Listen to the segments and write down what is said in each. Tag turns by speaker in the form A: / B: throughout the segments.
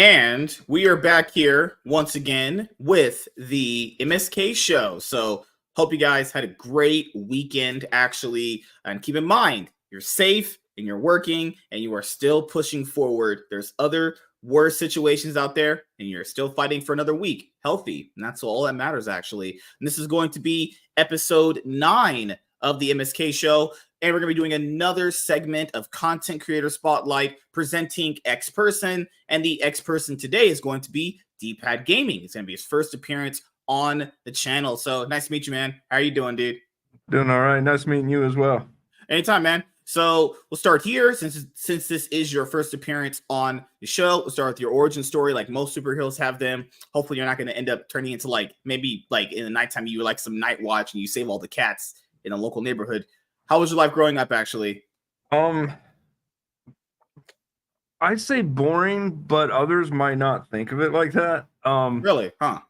A: And we are back here once again with the MSK show. So, hope you guys had a great weekend, actually. And keep in mind, you're safe and you're working and you are still pushing forward. There's other worse situations out there, and you're still fighting for another week, healthy. And that's all that matters, actually. And this is going to be episode 9 of the MSK show. And we're going to be doing another segment of Content Creator Spotlight presenting X Person. And the X Person today is going to be D-Pad Gaming. It's going to be his first appearance on the channel. So nice to meet you, man. How are you doing, dude?
B: Doing all right. Nice meeting you as well.
A: Anytime, man. So we'll start here. Since this is your first appearance on the show, we'll start with your origin story like most superheroes have them. Hopefully you're not going to end up turning into maybe in the nighttime you like some night watch and you save all the cats in a local neighborhood. How was your life growing up, actually?
B: I'd say boring, but others might not think of it like that.
A: Really? Huh?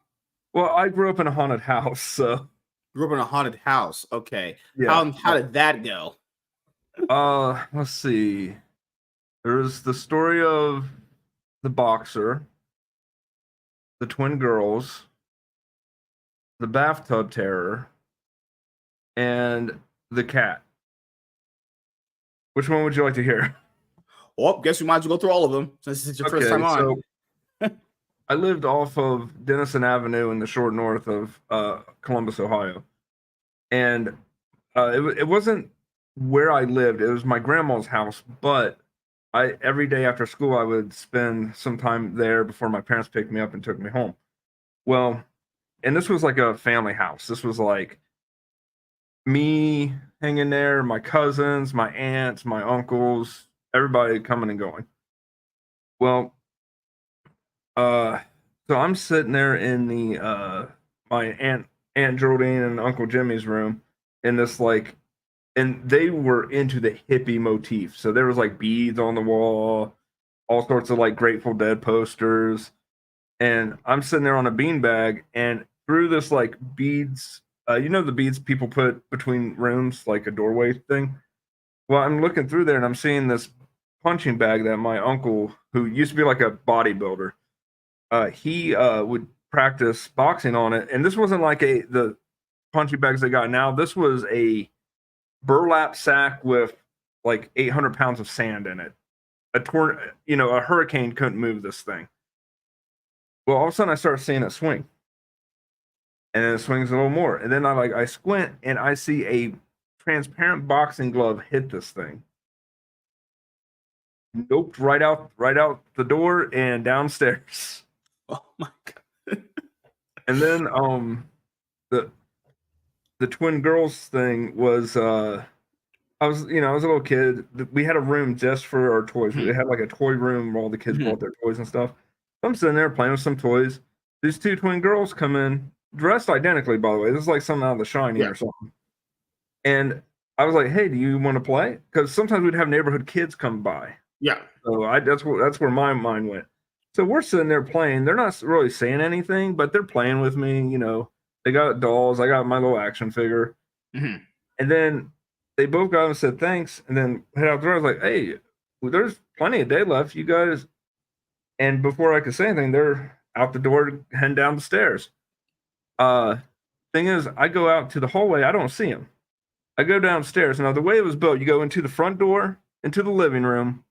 B: Well, I grew up in a haunted house, so.
A: Grew up in a haunted house. Okay.
B: Yeah.
A: How did that go?
B: Let's see. There's the story of the boxer, the twin girls, the bathtub terror, and the cat. Which one would you like to hear?
A: Well, guess we might as well go through all of them since it's your first time on.
B: So I lived off of Denison Avenue in the short north of Columbus, Ohio. And it wasn't where I lived. It was my grandma's house, but every day after school, I would spend some time there before my parents picked me up and took me home. Well, and this was like a family house. This was like me hanging there, my cousins, my aunts, my uncles, everybody coming and going. Well, so I'm sitting there in the my Aunt Geraldine and Uncle Jimmy's room in this and they were into the hippie motif. So there was like beads on the wall, all sorts of like Grateful Dead posters. And I'm sitting there on a beanbag, and through this like beads, the beads people put between rooms, like a doorway thing. Well, I'm looking through there and I'm seeing this punching bag that my uncle, who used to be like a bodybuilder, he would practice boxing on it. And this wasn't like the punching bags they got now. This was a burlap sack with like 800 pounds of sand in it. A hurricane couldn't move this thing. Well, all of a sudden I start seeing it swing. And then it swings a little more. And then I squint and I see a transparent boxing glove hit this thing. Nope, right out the door and downstairs.
A: Oh my god.
B: And then the twin girls thing was I was a little kid. We had a room just for our toys. We had like a toy room where all the kids brought their toys and stuff. I'm sitting there playing with some toys. These two twin girls come in, dressed identically, by the way. This is like something out of The Shining or something. And I was like, "Hey, do you want to play?" Because sometimes we'd have neighborhood kids come by.
A: Yeah.
B: So that's where my mind went. So we're sitting there playing. They're not really saying anything, but they're playing with me. They got dolls. I got my little action figure.
A: Mm-hmm.
B: And then they both got up and said thanks, and then head out the door. I was like, "Hey, there's plenty of day left, you guys." And before I could say anything, they're out the door, heading down the stairs. Thing is, I go out to the hallway. I don't see them. I go downstairs. Now, the way it was built, you go into the front door, into the living room,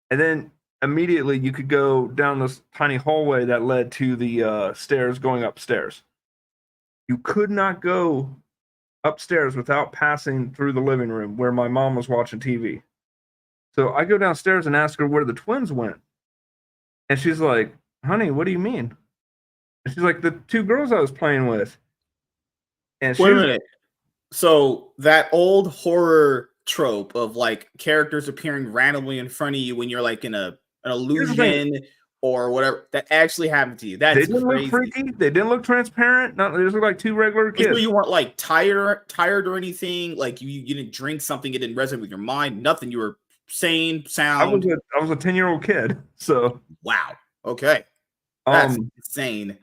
B: and then immediately you could go down this tiny hallway that led to the stairs going upstairs. You could not go upstairs without passing through the living room where my mom was watching TV. So I go downstairs and ask her where the twins went. And she's like, "Honey, what do you mean?" And she's like, "The two girls I was playing with." And
A: wait a minute. So that old horror trope of like characters appearing randomly in front of you when you're like in an illusion or whatever, that actually happened to you. That's
B: they didn't
A: crazy.
B: Look freaky. They didn't look transparent. No, they just looked like two regular kids.
A: You weren't like tired or anything. Like you didn't drink something. It didn't resonate with your mind. Nothing. You were sane, sound.
B: I was a 10-year-old kid. So
A: wow. Okay. That's insane.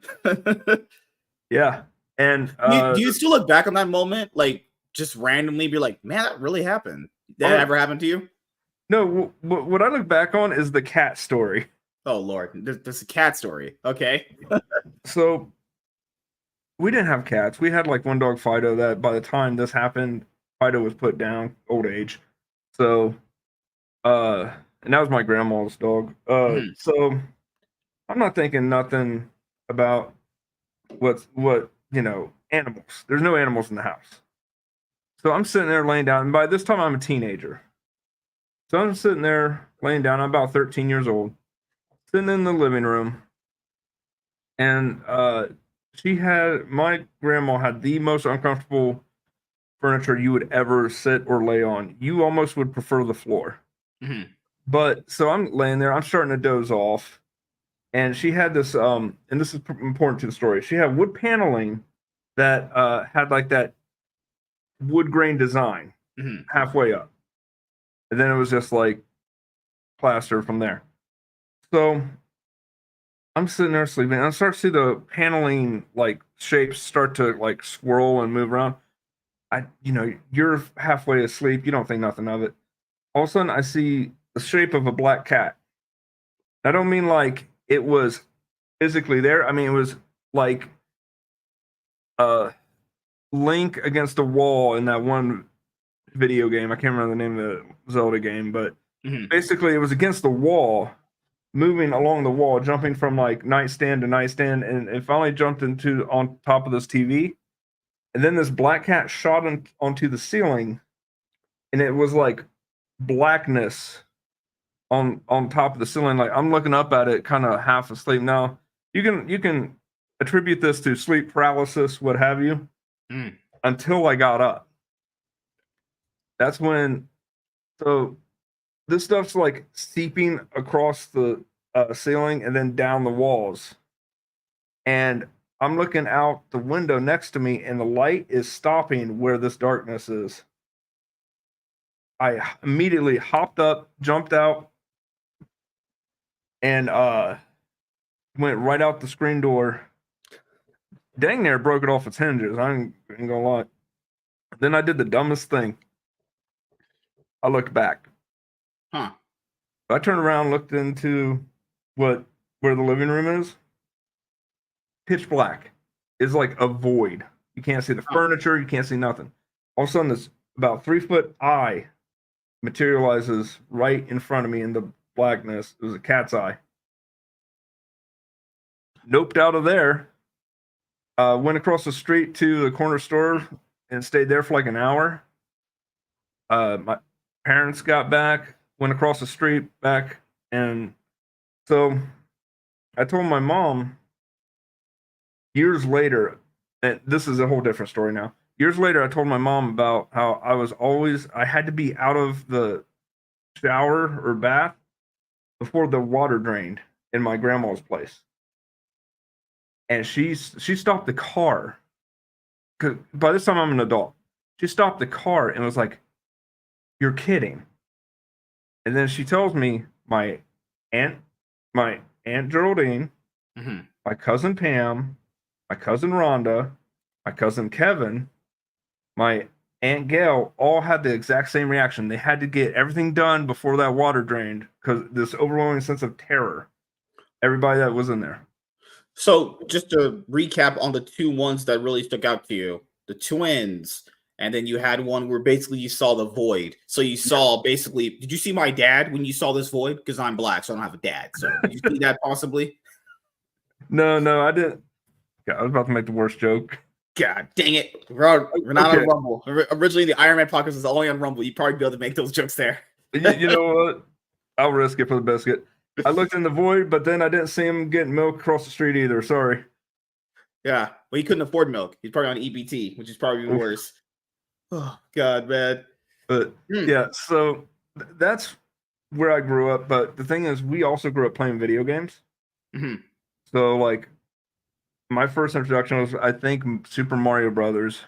B: Yeah. And
A: do you still look back on that moment, like just randomly be like, "Man, that really happened"? That ever happened to you?
B: No. What I look back on is the cat story.
A: Oh Lord, there's a cat story. Okay.
B: So we didn't have cats. We had like one dog, Fido, that by the time this happened, Fido was put down, old age. So, and that was my grandma's dog.
A: Mhm.
B: So I'm not thinking nothing about what animals. There's no animals in the house. So I'm sitting there laying down, and by this time I'm a teenager. So I'm sitting there laying down. I'm about 13 years old, sitting in the living room, and my grandma had the most uncomfortable furniture you would ever sit or lay on. You almost would prefer the floor.
A: Mhm.
B: But so I'm laying there, I'm starting to doze off, and she had this and this is important to the story. She had wood paneling that had like that wood grain design
A: Mhm.
B: halfway up. And then it was just like plaster from there. So I'm sitting there sleeping, and I start to see the paneling like shapes start to like swirl and move around. You're halfway asleep, you don't think nothing of it. All of a sudden I see the shape of a black cat. I don't mean like it was physically there. I mean it was like uh Link against a wall in that one video game. I can't remember the name of the Zelda game, but
A: Mhm.
B: basically it was against the wall, moving along the wall, jumping from like nightstand to nightstand, and it finally jumped into on top of this TV. And then this black cat shot onto the ceiling, and it was like blackness on top of the ceiling. Like I'm looking up at it, kind of half asleep. Now you can attribute this to sleep paralysis, what have you.
A: Mhm.
B: Until I got up, that's when. So this stuff's like seeping across the ceiling and then down the walls. And I'm looking out the window next to me, and the light is stopping where this darkness is. I immediately hopped up, jumped out, and went right out the screen door. Dang near broke it off its hinges. I ain't gonna lie. Then I did the dumbest thing. I looked back.
A: Huh.
B: I turned around, looked into what where the living room is. Pitch black. It's like a void. You can't see the
A: Huh.
B: furniture. You can't see nothing. All of a sudden, this about 3 foot eye materializes right in front of me in the blackness. It was a cat's eye. Noped out of there. Went across the street to the corner store and stayed there for like an hour. My parents got back, went across the street back, and so I told my mom years later, and this is a whole different story now. Years later, I told my mom about how I had to be out of the shower or bath before the water drained in my grandma's place. And she stopped the car. 'Cause by this time I'm an adult. She stopped the car and was like, "You're kidding." And then she tells me aunt, my aunt Geraldine,
A: Mhm.
B: my cousin Pam, my cousin Rhonda, my cousin Kevin, my Aunt Gail all had the exact same reaction. They had to get everything done before that water drained because this overwhelming sense of terror. Everybody that was in there.
A: So just to recap on the two ones that really stuck out to you, the twins, and then you had one where basically you saw the void. So you saw basically, did you see my dad when you saw this void? Because I'm black, so I don't have a dad. So did you see that possibly?
B: No, I didn't. God, I was about to make the worst joke.
A: God dang it. We're not
B: Okay,
A: on Rumble. Originally, the Iron Man podcast was only on Rumble. You'd probably be able to make those jokes there.
B: you know what? I'll risk it for the biscuit. I looked in the void, but then I didn't see him getting milk across the street either. Sorry.
A: Yeah. Well, he couldn't afford milk. He's probably on EBT, which is probably even
B: Oof.
A: worse. Oh, God, man.
B: But
A: Hmm.
B: yeah, so that's where I grew up. But the thing is, we also grew up playing video games.
A: Mhm.
B: So like my first introduction was, I think, Super Mario Brothers,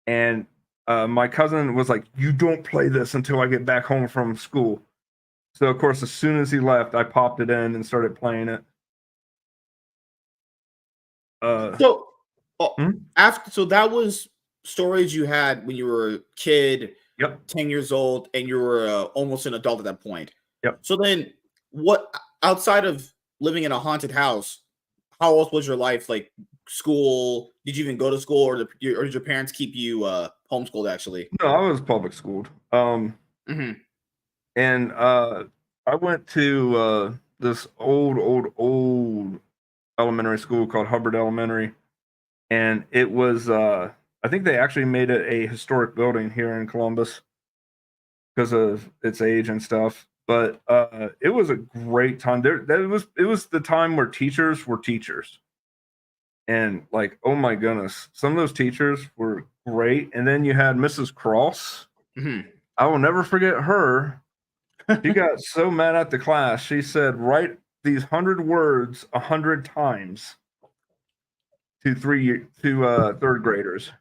B: and my cousin was like, "You don't play this until I get back home from school." So of course, as soon as he left, I popped it in and started playing it. Uh,
A: So,
B: hmm?
A: so that was stories you had when you were a kid,
B: Yep,
A: 10 years old, and you were almost an adult at that point.
B: yep.
A: So then, what outside of living in a haunted house, how else was your life? Like school? Did you even go to school, or did your parents keep you homeschooled? Actually.
B: No, I was public schooled.
A: Hmm.
B: And I went to this old elementary school called Hubbard Elementary, and it was I think they actually made it a historic building here in Columbus because of its age and stuff. But it was a great time. It was the time where teachers were teachers, and like, oh my goodness, some of those teachers were great. And then you had Mrs. Cross.
A: Hmm.
B: I will never forget her. She got so mad at the class. She said, "Write these 100 words 100 times to third graders."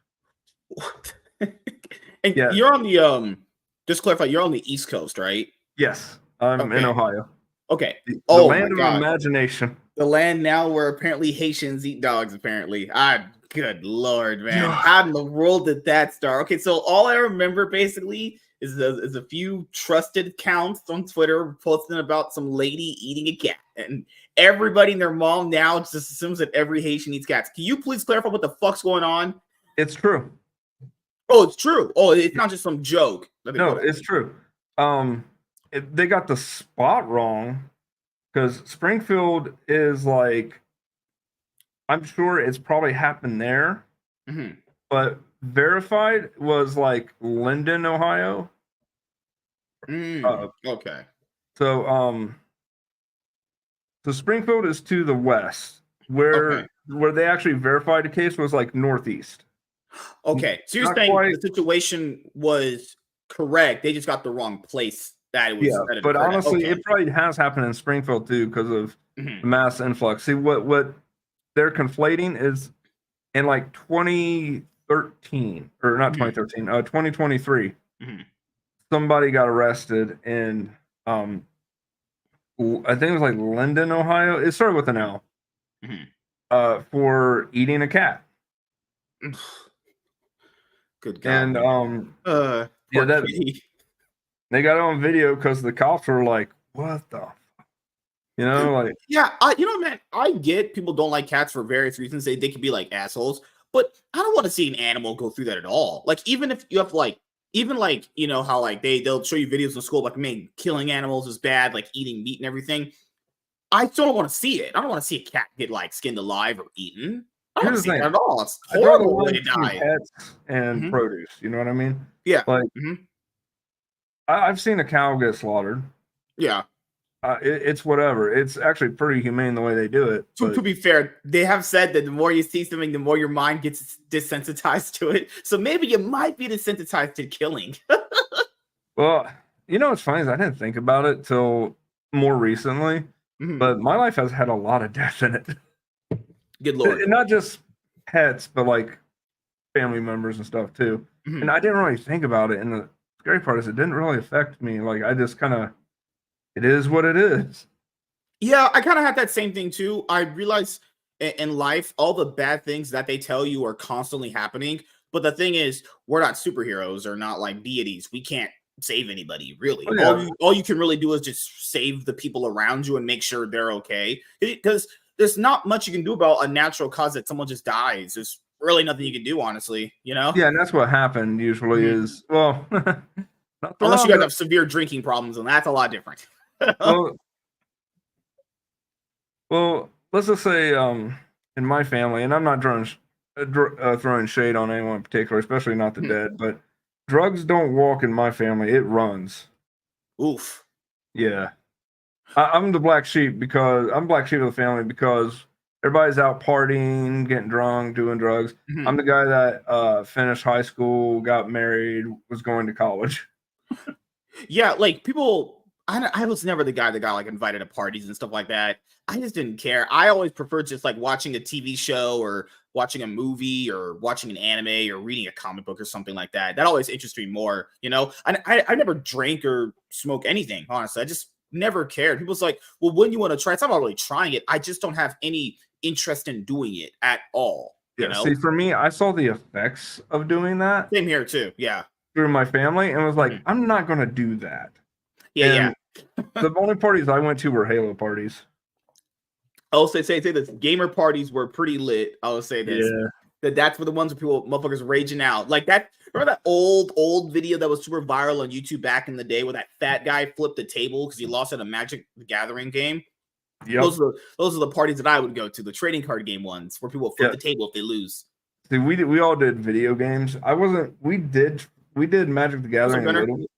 A: And
B: Yeah.
A: you're on the just clarify, you're on the East Coast, right?
B: Yes. I'm in
A: Okay.
B: Ohio.
A: Okay.
B: The
A: Oh
B: land
A: my
B: of
A: God.
B: imagination.
A: The land now where apparently Haitians eat dogs, apparently. Good Lord, man.
B: Yeah.
A: How in the world did that start? Okay, so all I remember basically is a few trusted accounts on Twitter posting about some lady eating a cat. And everybody and their mom now just assumes that every Haitian eats cats. Can you please clarify what the fuck's going on?
B: It's true.
A: Oh, it's true. Oh, it's not just some joke.
B: No, it's true. They got the spot wrong because Springfield is like, I'm sure it's probably happened there, but verified was like Linden, Ohio.
A: Okay.
B: So so Springfield is to the west, where they actually verified the case was like northeast.
A: Okay, so you're
B: Not
A: saying
B: quite.
A: the situation was correct. They just got the wrong place that it was.
B: Yeah,
A: that it
B: but
A: occurred at.
B: honestly,
A: Okay.
B: it probably has happened in Springfield too because of
A: Mhm.
B: the mass influx. See, what they're conflating is in like 2013 or not 2013, 2023, somebody got arrested in I think it was like Linden, Ohio. It started with an L. For eating a cat.
A: Good God.
B: And
A: yeah,
B: that they got it on video because the cops were like, "What the?" You know, like,
A: yeah, man, I get people don't like cats for various reasons. They can be like assholes, but I don't want to see an animal go through that at all. Like, even if you have even like, how like they'll show you videos in school like, man, killing animals is bad, like eating meat and everything. I still don't want to see it. I don't want to see a cat get like skinned alive or eaten. I don't want to see that at all. It's
B: I draw the
A: horrible way
B: line
A: to
B: between
A: die.
B: pets and produce. You know what I mean?
A: Yeah.
B: Like, I've seen a cow get slaughtered.
A: Yeah.
B: It's whatever. It's actually pretty humane the way they do it.
A: To be fair, they have said that the more you see something, the more your mind gets desensitized to it. So maybe you might be desensitized to killing.
B: Well, what's funny is I didn't think about it till more recently, but my life has had a lot of death in it.
A: Good Lord.
B: And not just pets, but like family members and stuff too. And I didn't really think about it. And the scary part is it didn't really affect me. Like, I just kind of, it is what it is.
A: Yeah, I kind of had that same thing too. I realize in life, all the bad things that they tell you are constantly happening. But the thing is, we're not superheroes or not like deities. We can't save anybody, really.
B: Oh, yeah.
A: All you can really do is just save the people around you and make sure they're okay. Because there's not much you can do about a natural cause that someone just dies. There's really nothing you can do, honestly,
B: Yeah, and that's what happened usually is, well,
A: unless you guys have severe drinking problems, and that's a lot different.
B: well, let's just say in my family, and I'm not throwing shade on anyone in particular, especially not the dead, but drugs don't walk in my family. It runs.
A: Oof.
B: Yeah. I'm the black sheep because I'm black sheep of the family because everybody's out partying, getting drunk, doing drugs. I'm the guy that finished high school, got married, was going to college.
A: Yeah, like people, I was never the guy that got like invited to parties and stuff like that. I just didn't care. I always preferred just like watching a TV show or watching a movie or watching an anime or reading a comic book or something like that. That always interests me more, I never drank or smoke anything, honestly. I just never cared. People's like, well, wouldn't you want to try? It's not really trying it. I just don't have any interest in doing it at all.
B: Yeah, see, for me, I saw the effects of doing that.
A: Same here too. Yeah.
B: Through my family and was like, I'm not going to do that.
A: Yeah,
B: The only parties I went to were Halo parties.
A: I'll say this. Gamer parties were pretty lit. I'll say this.
B: Yeah.
A: That's where the ones where people motherfuckers raging out. Like that. Remember that old video that was super viral on YouTube back in the day where that fat guy flipped the table because he lost at a Magic the Gathering game?
B: Yep.
A: Those are the parties that I would go to, the trading card game ones where people flip the table if they lose.
B: See, we all did video games. We did Magic the Gathering a little bit.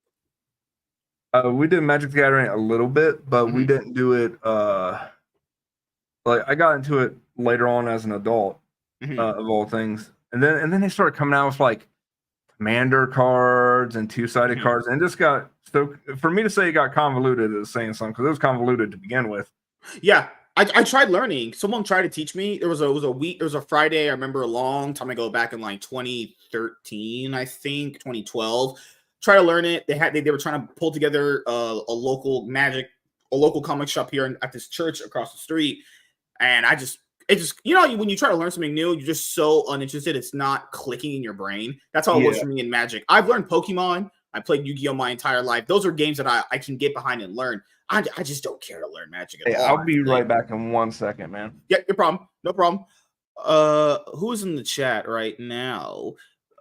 B: We did Magic the Gathering a little bit, but we didn't do it. Like I got into it later on as an adult, of all things, and then they started coming out with like commander cards and two-sided cards, and it just got so. For me to say it got convoluted is saying something because it was convoluted to begin with.
A: Yeah, I tried learning. Someone tried to teach me. There was a Friday. I remember a long time ago, back in like 2013, I think 2012. Try to learn it. They were trying to pull together a local comic shop here at this church across the street, and it just when you try to learn something new, you're just so uninterested. It's not clicking in your brain. That's how it was for me in Magic. I've learned Pokemon. I played Yu-Gi-Oh my entire life. Those are games that I can get behind and learn. I just don't care to learn Magic at all.
B: I'll be right back in 1 second, man.
A: Yeah, no problem. Who's in the chat right now?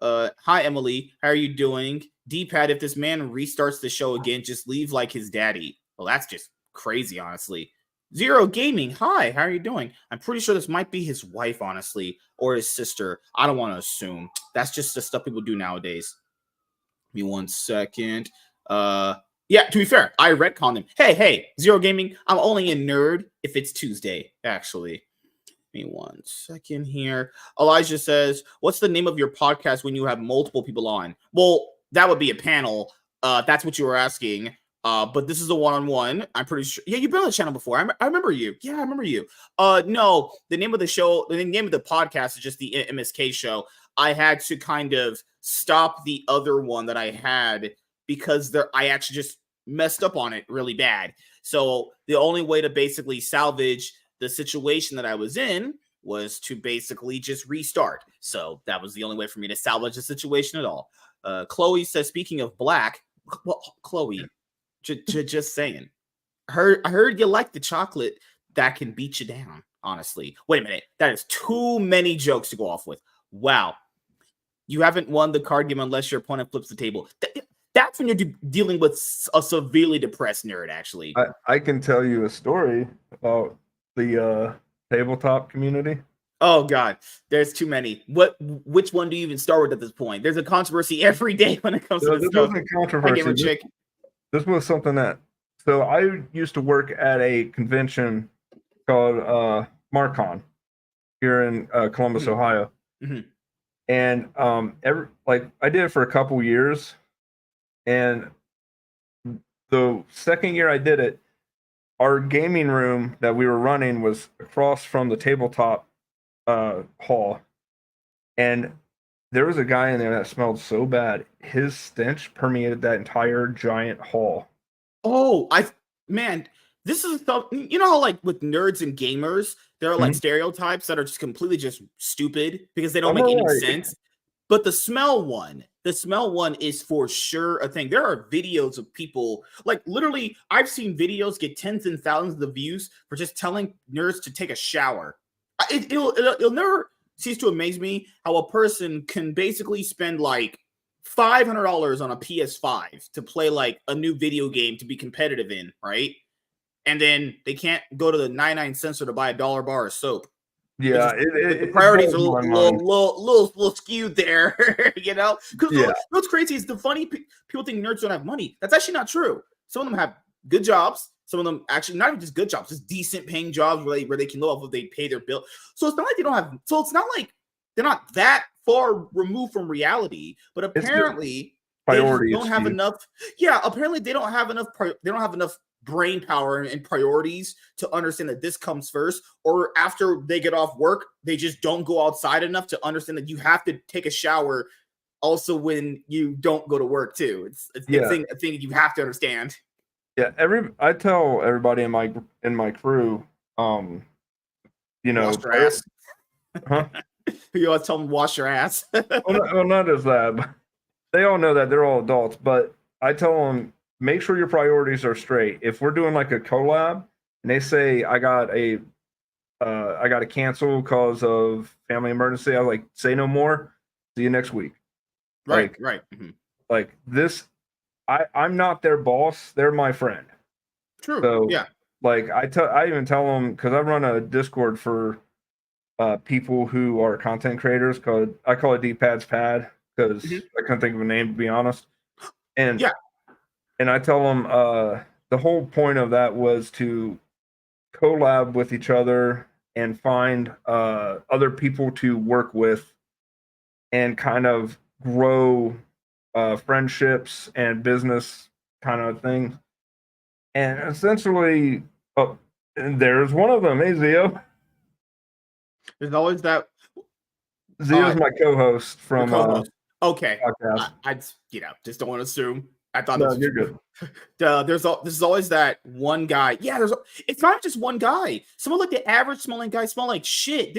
A: Hi Emily, how are you doing? D-pad, if this man restarts the show again, just leave like his daddy. Well, that's just crazy, honestly. Zero Gaming, hi, how are you doing? I'm pretty sure this might be his wife, honestly, or his sister. I don't want to assume. That's just the stuff people do nowadays. Give me 1 second. Yeah, to be fair, I retconned him. Hey, Zero Gaming, I'm only a nerd if it's Tuesday, actually. Give me 1 second here. Elijah says, what's the name of your podcast when you have multiple people on? Well, that would be a panel. That's what you were asking. But this is a one-on-one. I'm pretty sure. Yeah, you've been on the channel before. I remember you. Yeah, I remember you. No, the name of the show, the name of the podcast is just the MSK show. I had to kind of stop the other one that I had because I actually just messed up on it really bad. So the only way to basically salvage the situation that I was in was to basically just restart. So that was the only way for me to salvage the situation at all. Chloe says, speaking of black, well, Chloe, just saying, I heard you like the chocolate that can beat you down, honestly. Wait a minute. That is too many jokes to go off with. Wow. You haven't won the card game unless your opponent flips the table. That's when you're dealing with a severely depressed nerd, actually.
B: I can tell you a story about the tabletop community.
A: Oh God, there's too many. Which one do you even start with at this point? There's a controversy every day when it comes to this stuff.
B: Wasn't controversy. This was something that. So I used to work at a convention called Marcon here in Columbus, Ohio, and I did it for a couple years, and the second year I did it, our gaming room that we were running was across from the tabletop hall, and there was a guy in there that smelled so bad. His stench permeated that entire giant hall.
A: Oh, this is stuff. You know how like with nerds and gamers, there are like stereotypes that are just completely just stupid because they don't make any sense. But the smell one is for sure a thing. There are videos of people, like literally, I've seen videos get tens and thousands of views for just telling nerds to take a shower. It'll never cease to amaze me how a person can basically spend like $500 on a PS5 to play like a new video game to be competitive in, right? And then they can't go to the 99-cent store to buy a $1 bar of soap.
B: Yeah,
A: the priorities are a little skewed there, you know? Because what's crazy is the funny people think nerds don't have money. That's actually not true. Some of them have good jobs. Some of them actually not even just good jobs, just decent paying jobs where they can live off if they pay their bill. So it's not like they don't have. So it's not like they're not that far removed from reality. But apparently they don't have enough. Yeah, apparently they don't have enough. They don't have enough brain power and priorities to understand that this comes first, or after they get off work they just don't go outside enough to understand that you have to take a shower also when you don't go to work too. It's a thing you have to understand.
B: I tell everybody in my crew, wash
A: your ass. You always tell them wash your ass.
B: well, not as that, but they all know that they're all adults, but I tell them make sure your priorities are straight. If we're doing like a collab and they say I got to cancel because of family emergency, I like say no more. See you next week.
A: Right, right. Mm-hmm.
B: Like this, I'm not their boss. They're my friend.
A: True.
B: So
A: Yeah.
B: like I even tell them, because I run a Discord for people who are content creators, called I call it D-Pad's Pad, because I couldn't think of a name, to be honest. And
A: Yeah.
B: and I tell them the whole point of that was to collab with each other and find other people to work with and kind of grow friendships and business kind of things. And essentially, and there's one of them. Hey, Zio.
A: There's always that.
B: Zio's my co-host
A: Your
B: from
A: co-host. Okay.
B: podcast.
A: I just don't want to assume. I thought
B: No,
A: this was
B: you're good.
A: There's always that one guy. Yeah, it's not just one guy. Someone like the average smelling guy smell like shit.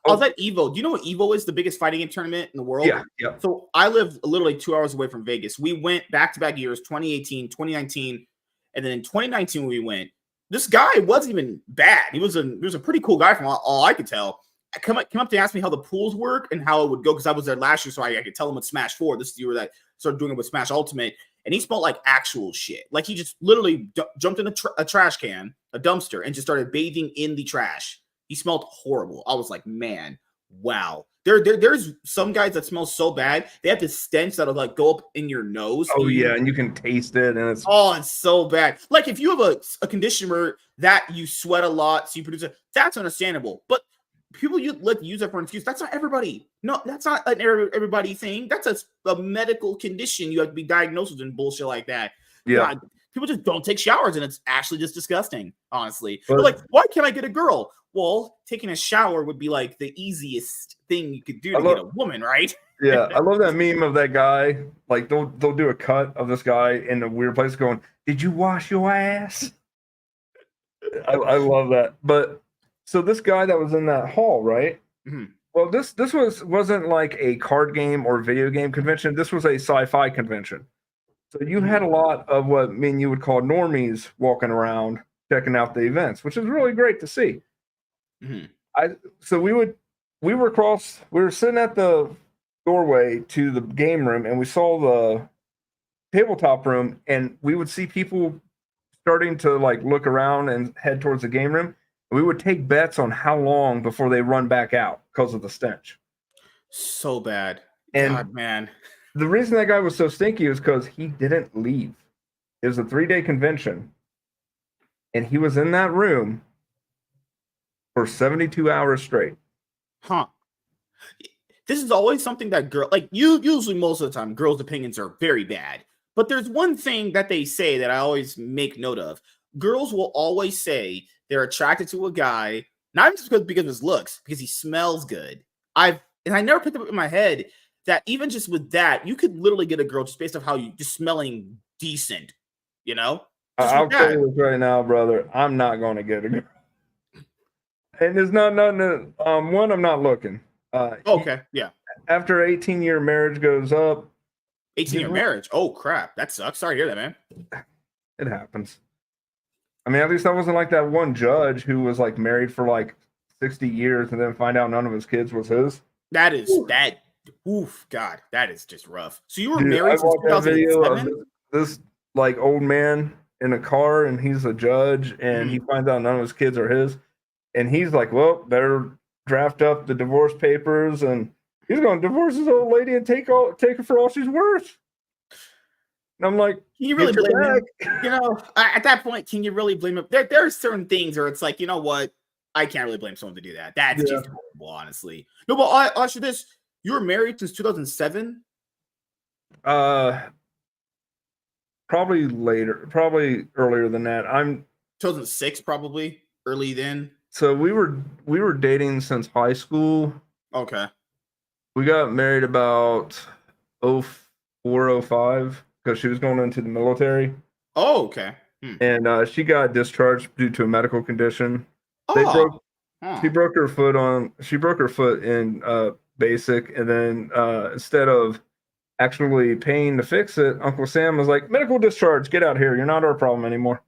A: I was at Evo. Do you know what Evo is? The biggest fighting game tournament in the world?
B: Yeah.
A: So I live literally 2 hours away from Vegas. We went back-to-back years, 2018, 2019, and then in 2019 when we went, this guy wasn't even bad. He was a pretty cool guy from all I could tell. I came up to ask me how the pools work and how it would go, because I was there last year, so I could tell him with Smash 4. This is the year that I started doing it with Smash Ultimate. And he smelled like actual shit. Like he just literally jumped in a trash can, a dumpster, and just started bathing in the trash. He smelled horrible. I was like, man, wow. There's some guys that smell so bad, they have this stench that'll like go up in your nose.
B: Oh yeah, and you can taste it, and it's
A: so bad. Like if you have a conditioner that you sweat a lot, so you produce it, that's understandable. But people use that for an excuse. That's not everybody. No, that's not an everybody thing. That's a medical condition you have to be diagnosed with and bullshit like that.
B: Yeah.
A: God, people just don't take showers, and it's actually just disgusting, honestly. But like, why can't I get a girl? Well, taking a shower would be like the easiest thing you could do to get a woman, right?
B: Yeah, I love that meme of that guy. Like they'll do a cut of this guy in a weird place going, "Did you wash your ass?" I love that. But so this guy that was in that hall, right?
A: Mm-hmm.
B: Well, this wasn't like a card game or video game convention. This was a sci-fi convention. So you had a lot of what you would call normies walking around checking out the events, which is really great to see.
A: Mm-hmm.
B: We were sitting at the doorway to the game room, and we saw the tabletop room, and we would see people starting to like look around and head towards the game room. We would take bets on how long before they run back out because of the stench.
A: So bad.
B: And
A: God, man.
B: The reason that guy was so stinky is because he didn't leave. It was a 3-day convention, and he was in that room for 72 hours straight.
A: Huh. This is always something that usually most of the time, girls' opinions are very bad. But there's one thing that they say that I always make note of. Girls will always say they're attracted to a guy, not just because of his looks, because he smells good. I never picked up in my head that even just with that, you could literally get a girl just based off how you just smelling decent, you know?
B: I'll tell you this right now, brother. I'm not going to get a girl. And there's not nothing. One, I'm not looking.
A: Okay, yeah.
B: After 18-year marriage goes up.
A: 18-year marriage? Oh, crap. That sucks. Sorry to hear that, man.
B: It happens. I mean, at least I wasn't like that one judge who was like married for like 60 years and then find out none of his kids was his.
A: That is that. Oof, God, that is just rough. So you were married since 2007?
B: That video of this like old man in a car, and he's a judge, and he finds out none of his kids are his, and he's like, well, better draft up the divorce papers, and he's going to divorce his old lady and take her for all she's worth. And I'm like,
A: can you really blame him? You know, at that point, can you really blame him? There are certain things where it's like, you know what? I can't really blame someone to do that. That's just horrible, honestly. No, but I'll ask you this. You were married since 2007?
B: Probably later. Probably earlier than that.
A: 2006, probably. Early then?
B: So we were dating since high school.
A: Okay.
B: We got married about 04, 05 because she was going into the military.
A: Oh, okay.
B: And she got discharged due to a medical condition. She broke her foot in basic, and then instead of actually paying to fix it, Uncle Sam was like, medical discharge, get out here. You're not our problem anymore.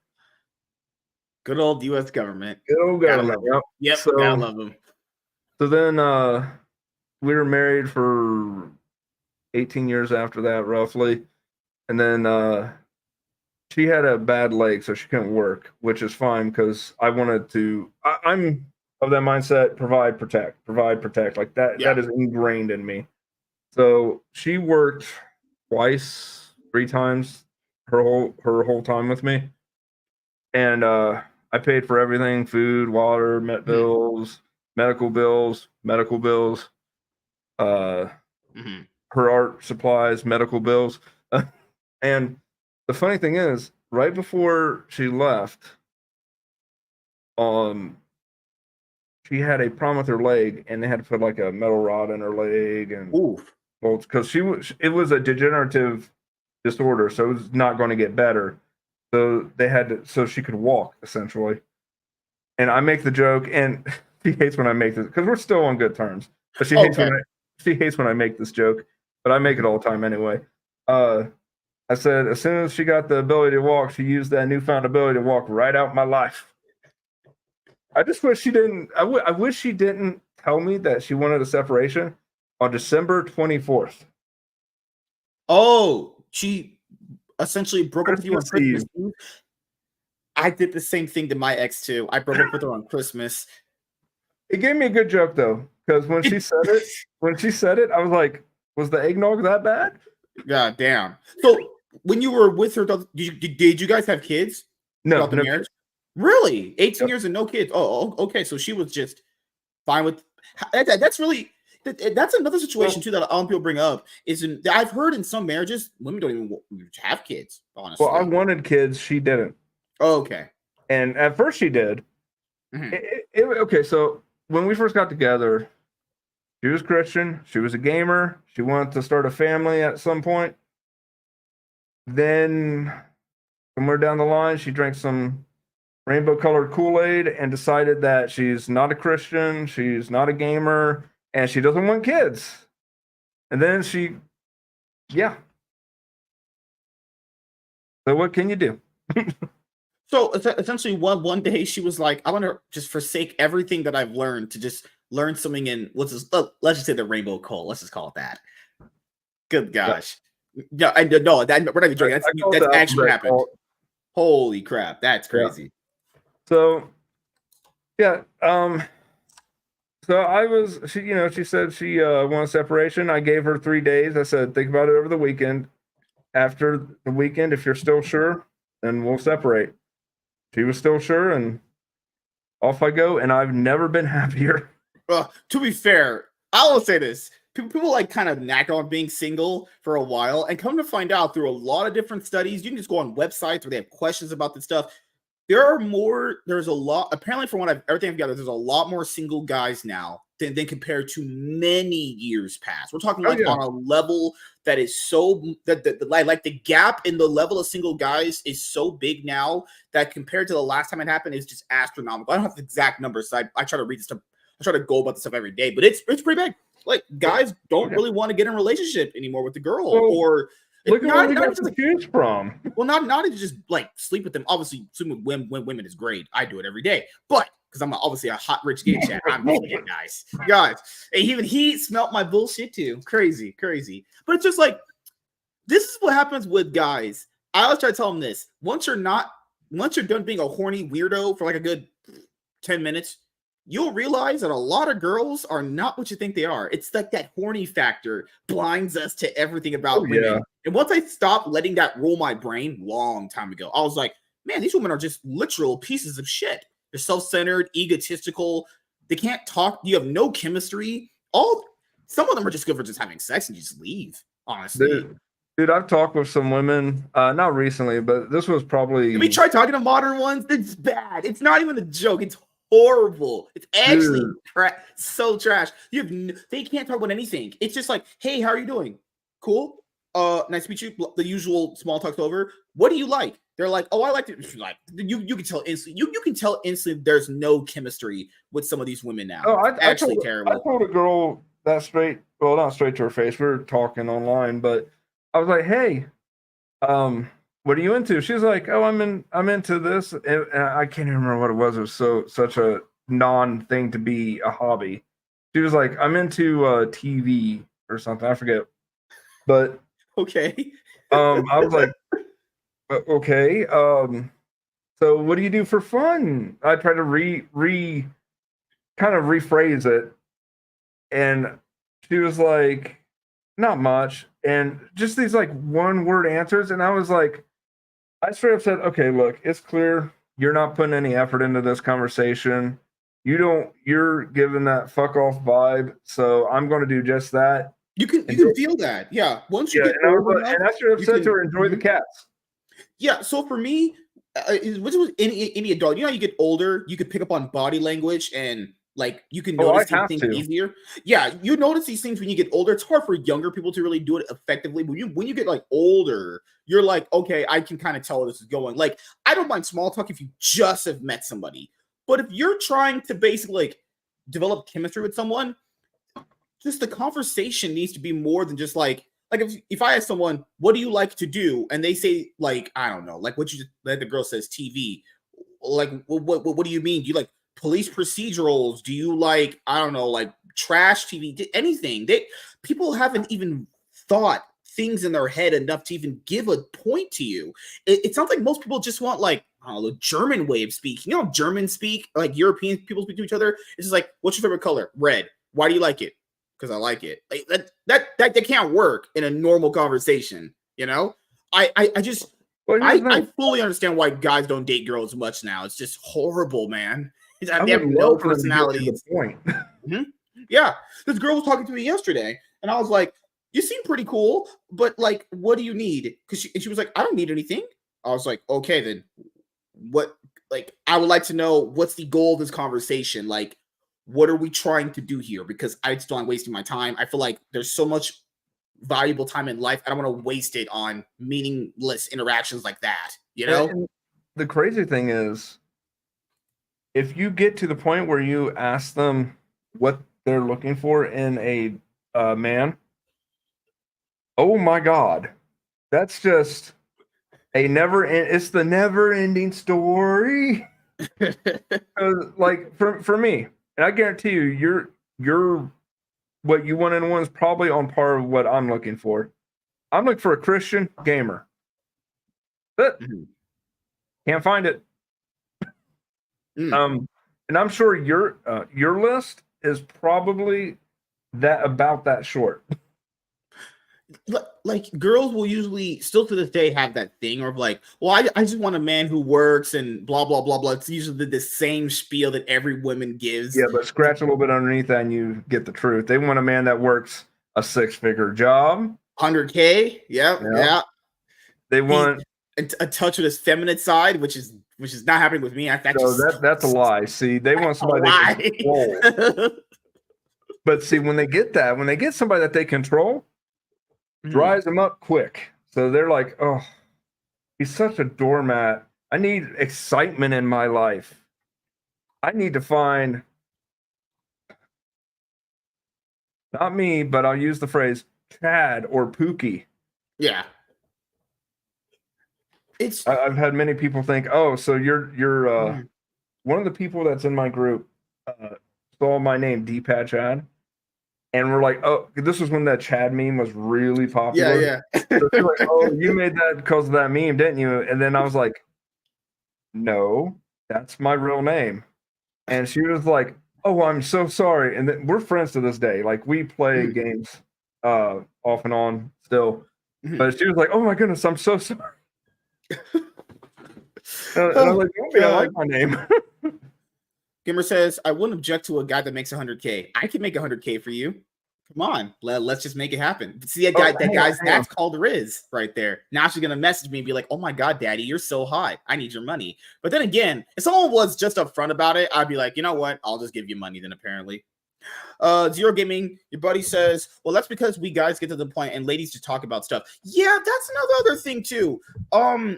A: Good old U.S. government.
B: Good old
A: Gotta
B: government.
A: love 'em. Yep,
B: So,
A: gotta love them.
B: so then we were married for 18 years after that, roughly. And then she had a bad leg, so she couldn't work, which is fine because I wanted to. I'm of that mindset: provide, protect, provide, protect. Like that.
A: Yeah.
B: That is ingrained in me. So she worked twice, 3 times her whole time with me, and I paid for everything: food, water, bills, medical bills, medical bills. Uh, her art supplies, medical bills. And the funny thing is, right before she left, she had a problem with her leg, and they had to put like a metal rod in her leg and
A: Oof.
B: bolts because it was a degenerative disorder, so it was not going to get better. So they had to, so she could walk essentially. And I make the joke, and she hates when I make this because we're still on good terms. But she hates when I make this joke, but I make it all the time anyway. I said, as soon as she got the ability to walk, she used that newfound ability to walk right out my life. I just wish she didn't. I wish she didn't tell me that she wanted a separation on December 24th.
A: Oh, she essentially broke up with you on
B: Christmas
A: Christmas
B: Eve.
A: Eve. I did the same thing to my ex too. I broke up with her on Christmas.
B: It gave me a good joke though, because when she said it, I was like, "Was the eggnog that bad?"
A: God damn. So when you were with her, did you guys have kids?
B: No,
A: Throughout the
B: no.
A: marriage? Really? 18
B: Yep.
A: years and no kids. Oh, okay. So she was just fine with that's really that's another situation too that a lot of people bring up. I've heard in some marriages women don't even have kids. Honestly,
B: Well, I wanted kids. She didn't.
A: Oh, okay.
B: And at first she did. Okay, so when we first got together, she was Christian. She was a gamer. She wanted to start a family at some point. Then, somewhere down the line, she drank some rainbow-colored Kool-Aid and decided that she's not a Christian, she's not a gamer, and she doesn't want kids. And then yeah. So what can you do?
A: So essentially, one day she was like, "I want to just forsake everything that I've learned to just learn something in let's just say the rainbow cult. Let's just call it that." Good gosh, no, we're not even joking. That's actually happened. Holy crap, that's crazy.
B: Yeah. So, yeah, so I was she said she wanted separation. I gave her 3 days. I said, think about it over the weekend. After the weekend, if you're still sure, then we'll separate. She was still sure, and off I go, and I've never been happier.
A: To be fair, I will say this. People like kind of knack on being single for a while, and come to find out through a lot of different studies, you can just go on websites where they have questions about this stuff. There's a lot, apparently from everything I've gathered, there's a lot more single guys now than compared to many years past. We're talking on a level that is so like the gap in the level of single guys is so big now that compared to the last time it happened is just astronomical. I don't have the exact numbers, so I try to read this stuff. I try to go about this stuff every day, but it's pretty big. Like guys don't really want to get in a relationship anymore with the girl, or
B: look at what we got to choose from.
A: Well, not even just like sleep with them. Obviously, sleeping with women is great. I do it every day, but because I'm obviously a hot rich gay chat, I'm doing it, guys. And even he smelt my bullshit too. Crazy. But it's just like this is what happens with guys. I always try to tell them this: once you're done being a horny weirdo for like a good 10 minutes, you'll realize that a lot of girls are not what you think they are. It's like that horny factor blinds us to everything about women. Yeah. And once I stopped letting that rule my brain long time ago, I was like, man, these women are just literal pieces of shit. They're self-centered, egotistical. They can't talk. You have no chemistry. Some of them are just good for just having sex and just leave, honestly.
B: Dude, I've talked with some women, not recently, but this was probably...
A: Have we tried talking to modern ones? It's bad. It's not even a joke. It's horrible. It's actually so trash. They can't talk about anything. It's just like, hey, how are you doing? Cool. Nice to meet you. The usual small talk's over. What do you like? They're like, oh, I like it. Like you can tell instantly. You can tell instantly there's no chemistry with some of these women now. Terrible.
B: I told a girl that straight. Well, not straight to her face. We were talking online, but I was like, hey, what are you into? She's like, oh, I'm into this, and I can't even remember what it was. It was such a non thing to be a hobby. She was like, I'm into TV or something. I forget, but
A: Okay.
B: I was like, okay. So what do you do for fun? I tried to kind of rephrase it, and she was like, not much, and just these like one word answers, and I was like, I straight up said, okay, look, it's clear you're not putting any effort into this conversation. You're giving that fuck off vibe, so I'm going to do just that.
A: You
B: And
A: can feel that. Yeah. Once you
B: yeah,
A: get
B: and
A: old enough,
B: I straight up
A: you
B: said to
A: can.
B: her, enjoy the
A: Mhm.
B: cats.
A: Yeah. So for me, which was any adult, you know, how you get older, you could pick up on body language and like you can
B: Oh, I
A: notice these
B: have
A: things
B: to.
A: easier. Yeah, you notice these things when you get older. It's hard for younger people to really do it effectively. When you get like older, you're like, okay, I can kind of tell where this is going. Like, I don't mind small talk if you just have met somebody, but if you're trying to basically like develop chemistry with someone, just the conversation needs to be more than just like if I ask someone, what do you like to do? And they say, like, I don't know, like what you just like the girl says TV. Like what do you mean? Do you like police procedurals? Do you like, I don't know, like trash TV? Anything. People haven't even thought things in their head enough to even give a point to you. It sounds like most people just want like, I don't know, German way of speaking. You know, German speak, like European people speak to each other. It's just like, what's your favorite color? Red. Why do you like it? Because I like it. Like that can't work in a normal conversation. You know, I just
B: Well, here's the
A: I
B: thing.
A: fully understand why guys don't date girls much now. It's just horrible, man. They
B: I
A: have
B: would
A: no
B: love for them to get to the
A: personalities.
B: point.
A: Mhm. Yeah, this girl was talking to me yesterday, and I was like, "You seem pretty cool, but like, what do you need?" Because she was like, "I don't need anything." I was like, "Okay, then what?" Like, I would like to know what's the goal of this conversation. Like, what are we trying to do here? Because I just don't like wasting my time. I feel like there's so much valuable time in life. I don't want to waste it on meaningless interactions like that. You know?
B: And the crazy thing is, if you get to the point where you ask them what they're looking for in a man, oh my god, that's just it's the never ending story. Like for me, and I guarantee you, you're what you want in one is probably on par with what I'm looking for. I'm looking for a Christian gamer, but
A: Mhm.
B: can't find it.
A: Mm.
B: And I'm sure your list is probably about that short.
A: Like girls will usually still to this day have that thing of like, well, I just want a man who works and blah blah blah blah. It's usually the same spiel that every woman gives.
B: Yeah, but scratch a little bit underneath that and you get the truth. They want a man that works a six-figure job.
A: 100K, yeah,
B: Yeah.
A: yeah.
B: They
A: He's
B: want
A: a touch with his feminine side, which is not happening with me. That
B: no,
A: just
B: that's a lie. See, they want
A: a
B: somebody they can control.
A: lie.
B: But see, when they get somebody that they control,
A: Mhm.
B: dries them up quick. So they're like, oh, he's such a doormat. I need excitement in my life. I need to find not me, but I'll use the phrase Chad or Pookie.
A: Yeah, it's
B: I've had many people think, oh, so you're
A: mhm.
B: one of the people that's in my group saw my name, D-Pad Chad, and we're like, oh, this was when that Chad meme was really
A: Yeah,
B: popular.
A: yeah.
B: So they're like, oh, you made that because of that meme, didn't you? And then I was like, no, that's my real name. And she was like, oh, I'm so sorry. And then we're friends to this day. Like we play
A: Mhm,
B: games off and on still.
A: mhm.
B: But she was like, oh my goodness, I'm so sorry. And I was
A: Oh
B: like, you want me to like
A: God.
B: my name?
A: Gamer says, I wouldn't object to a guy that makes 100K. I can make 100K for you. Come on, let's just make it happen. See that
B: Oh,
A: guy, that
B: hang on,
A: guy's
B: hang on.
A: that's called Riz right there. Now she's gonna message me and be like, "Oh my god, daddy, you're so hot. I need your money." But then again, if someone was just upfront about it, I'd be like, you know what? I'll just give you money then. Apparently, Zero Gaming, your buddy says, well, that's because we guys get to the point and ladies just talk about stuff. Yeah, that's another other thing too.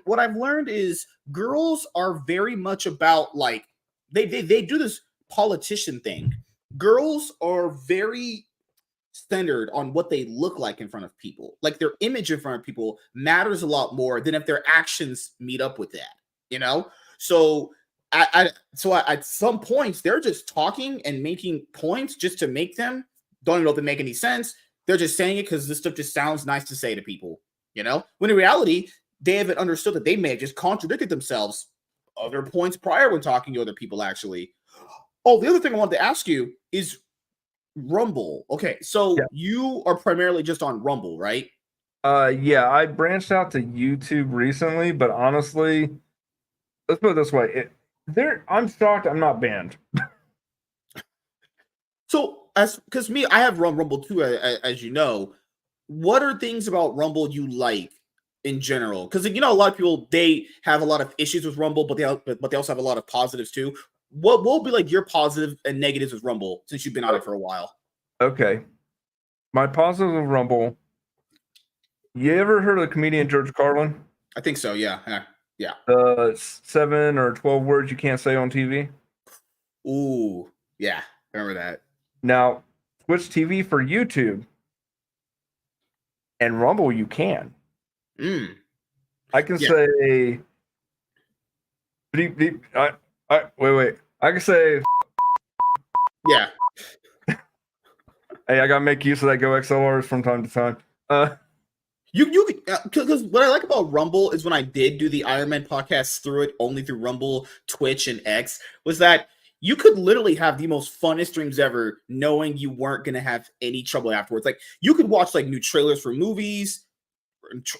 A: What I've learned is girls are very much about like they do this politician thing. Girls are very centered on what they look like in front of people. Like their image in front of people matters a lot more than if their actions meet up with that, you know? So at some points they're just talking and making points just to make them. Don't even know if they make any sense. They're just saying it because this stuff just sounds nice to say to people, you know? When in reality, they haven't understood that they may have just contradicted themselves other points prior when talking to other people, actually. Oh, the other thing I wanted to ask you is Rumble. Okay, so
B: Yeah.
A: you are primarily just on Rumble, right?
B: Yeah, I branched out to YouTube recently, but honestly, let's put it this way: I'm shocked I'm not banned.
A: So, as because me, I have run Rumble too, as you know. What are things about Rumble you like in general? Because you know, a lot of people they have a lot of issues with Rumble, but they also have a lot of positives too. What will be like your positive and negatives with Rumble since you've been on it for a while?
B: Okay, my positive of Rumble. You ever heard of the comedian George Carlin?
A: I think so. Yeah, yeah.
B: 7 or 12 words you can't say on TV.
A: Ooh, yeah. Remember that.
B: Now, switch TV for YouTube and Rumble. You can.
A: Mm.
B: I can
A: Yeah.
B: say. Wait. I can say.
A: Yeah.
B: Hey, I gotta make use of that Go XLRs from time to time.
A: You because what I like about Rumble is when I did do the Iron Man podcast through it only through Rumble, Twitch, and X was that you could literally have the most funnest streams ever, knowing you weren't gonna have any trouble afterwards. Like you could watch like new trailers for movies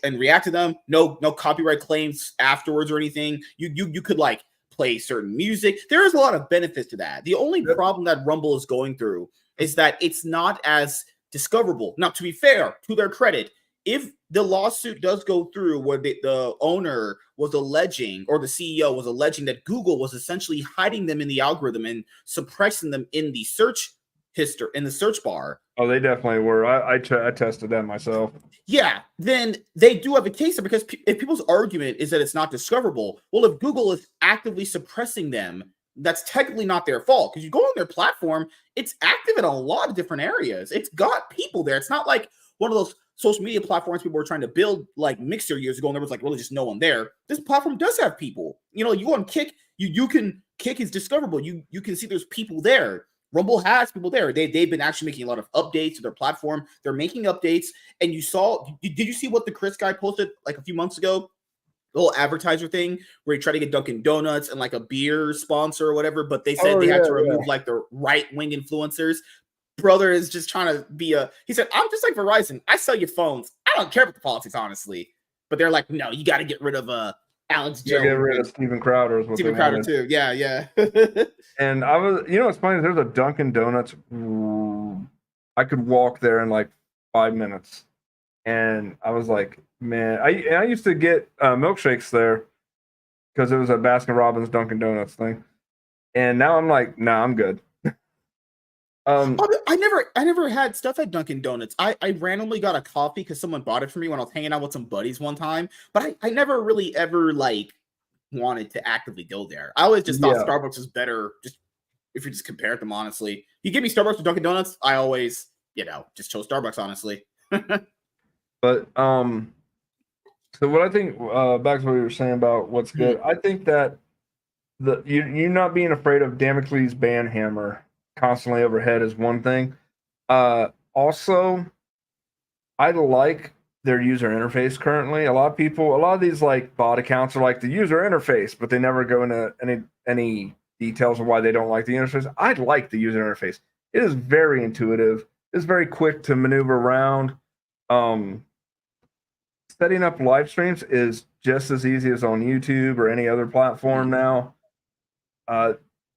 A: and react to them. No copyright claims afterwards or anything. You could like play certain music. There is a lot of benefits to that. The only problem that Rumble is going through is that it's not as discoverable. Now, to be fair, to their credit, if the lawsuit does go through where the owner was alleging or the CEO was alleging that Google was essentially hiding them in the algorithm and suppressing them in the search history in the search bar.
B: Oh, they definitely were. I tested that myself.
A: Yeah, then they do have a case there because if people's argument is that it's not discoverable, well, if Google is actively suppressing them, that's technically not their fault because you go on their platform, it's active in a lot of different areas. It's got people there. It's not like one of those social media platforms people were trying to build like Mixer years ago, and there was like really just no one there. This platform does have people. You know, you go on Kick, you can Kick is discoverable. You can see there's people there. Rumble has people there. They've been actually making a lot of updates to their platform. They're making updates. And you saw, did you see what the Chris guy posted like a few months ago? The whole advertiser thing where he tried to get Dunkin' Donuts and like a beer sponsor or whatever, but they said they had to remove like the right wing influencers. Brother is just trying to be he said, I'm just like Verizon. I sell you phones. I don't care about the politics, honestly. But they're like, no, you got to get rid of Alex Jones.
B: Get rid of Steven Crowder. Is what
A: Steven Crowder too. Yeah.
B: And I was, it's funny. There's a Dunkin' Donuts. I could walk there in like 5 minutes, and I was like, man, I used to get milkshakes there because it was a Baskin Robbins Dunkin' Donuts thing, and now I'm like, nah, I'm good.
A: I never had stuff at Dunkin' Donuts. I randomly got a coffee because someone bought it for me when I was hanging out with some buddies one time, but I never really ever like wanted to actively go there. I always just thought Starbucks was better just if you just compared them, honestly. You give me Starbucks or Dunkin' Donuts, I always, just chose Starbucks, honestly.
B: But so what I think back to what you were saying about what's good, I think that you not being afraid of Damocles' banhammer constantly overhead is one thing. Also, I like their user interface currently. A lot of these like bot accounts are like the user interface, but they never go into any details of why they don't like the interface. I like the user interface. It is very intuitive. It's very quick to maneuver around. Setting up live streams is just as easy as on YouTube or any other platform now.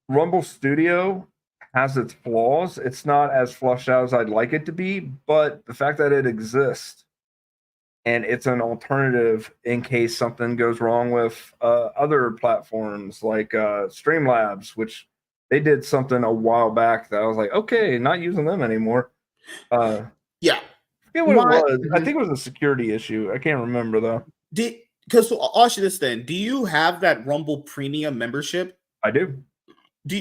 B: Rumble Studio has its flaws. It's not as flushed out as I'd like it to be, but the fact that it exists and it's an alternative in case something goes wrong with other platforms like Streamlabs, which they did something a while back that I was like, okay, not using them anymore.
A: Yeah.
B: I forget what it was. I think it was a security issue. I can't remember though.
A: Because I'll ask you this then. Do you have that Rumble Premium membership?
B: I do.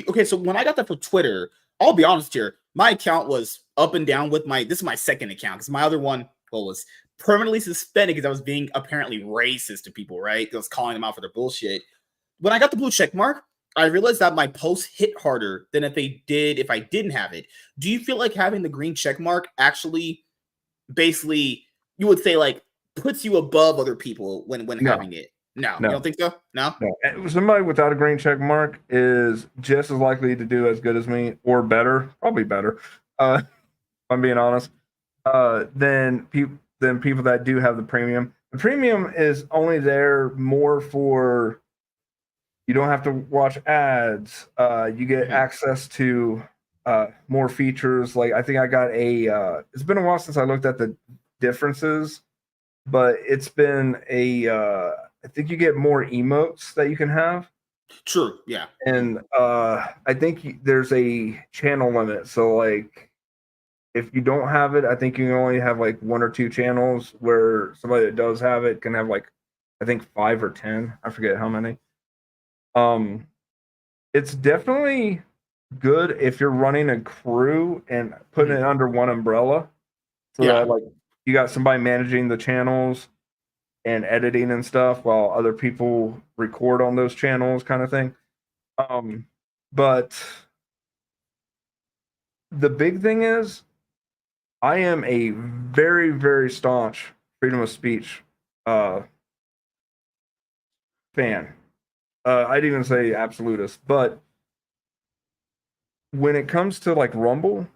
A: Okay, so when I got that for Twitter, I'll be honest here. my account was up and down with this is my second account because my other one was permanently suspended because I was being apparently racist to people, right? I was calling them out for their bullshit. When I got the blue check mark, I realized that my posts hit harder than if I didn't have it. Do you feel like having the green check mark actually basically you would say like puts you above other people when having it? No, you don't think so? No?
B: Somebody without a green check mark is just as likely to do as good as me or better, probably better, if I'm being honest, than people that do have the premium. The premium is only there more for you don't have to watch ads. You get access to more features. Like I think I got it's been a while since I looked at the differences, but it's been I think you get more emotes that you can have.
A: True, yeah.
B: And I think there's a channel limit. So like if you don't have it, I think you can only have like 1 or 2 channels, where somebody that does have it can have like I think 5 or 10. I forget how many. It's definitely good if you're running a crew and putting it under one umbrella. So that like you got somebody managing the channels and editing and stuff while other people record on those channels, kind of thing. But the big thing is I am a very, very staunch freedom of speech fan. I'd even say absolutist, but when it comes to like Rumble,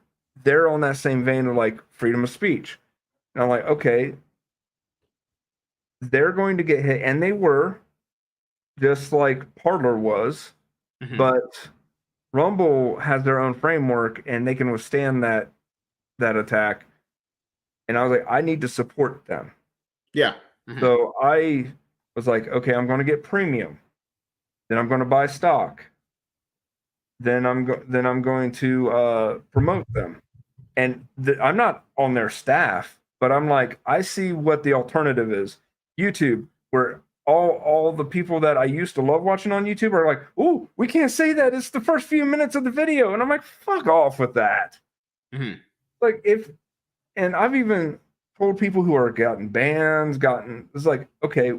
B: they're on that same vein of like freedom of speech. And I'm like, okay, they're going to get hit, and they were, just like Parler was, but Rumble has their own framework and they can withstand that attack. And I was like, I need to support them.
A: Yeah.
B: So I was like, okay, I'm going to get premium. Then I'm going to buy stock. Then I'm going to promote them. And I'm not on their staff, but I'm like, I see what the alternative is. YouTube, where all the people that I used to love watching on YouTube are like, "Ooh, we can't say that. It's the first few minutes of the video." And I'm like, fuck off with that. Like and I've even told people who are it's like, okay,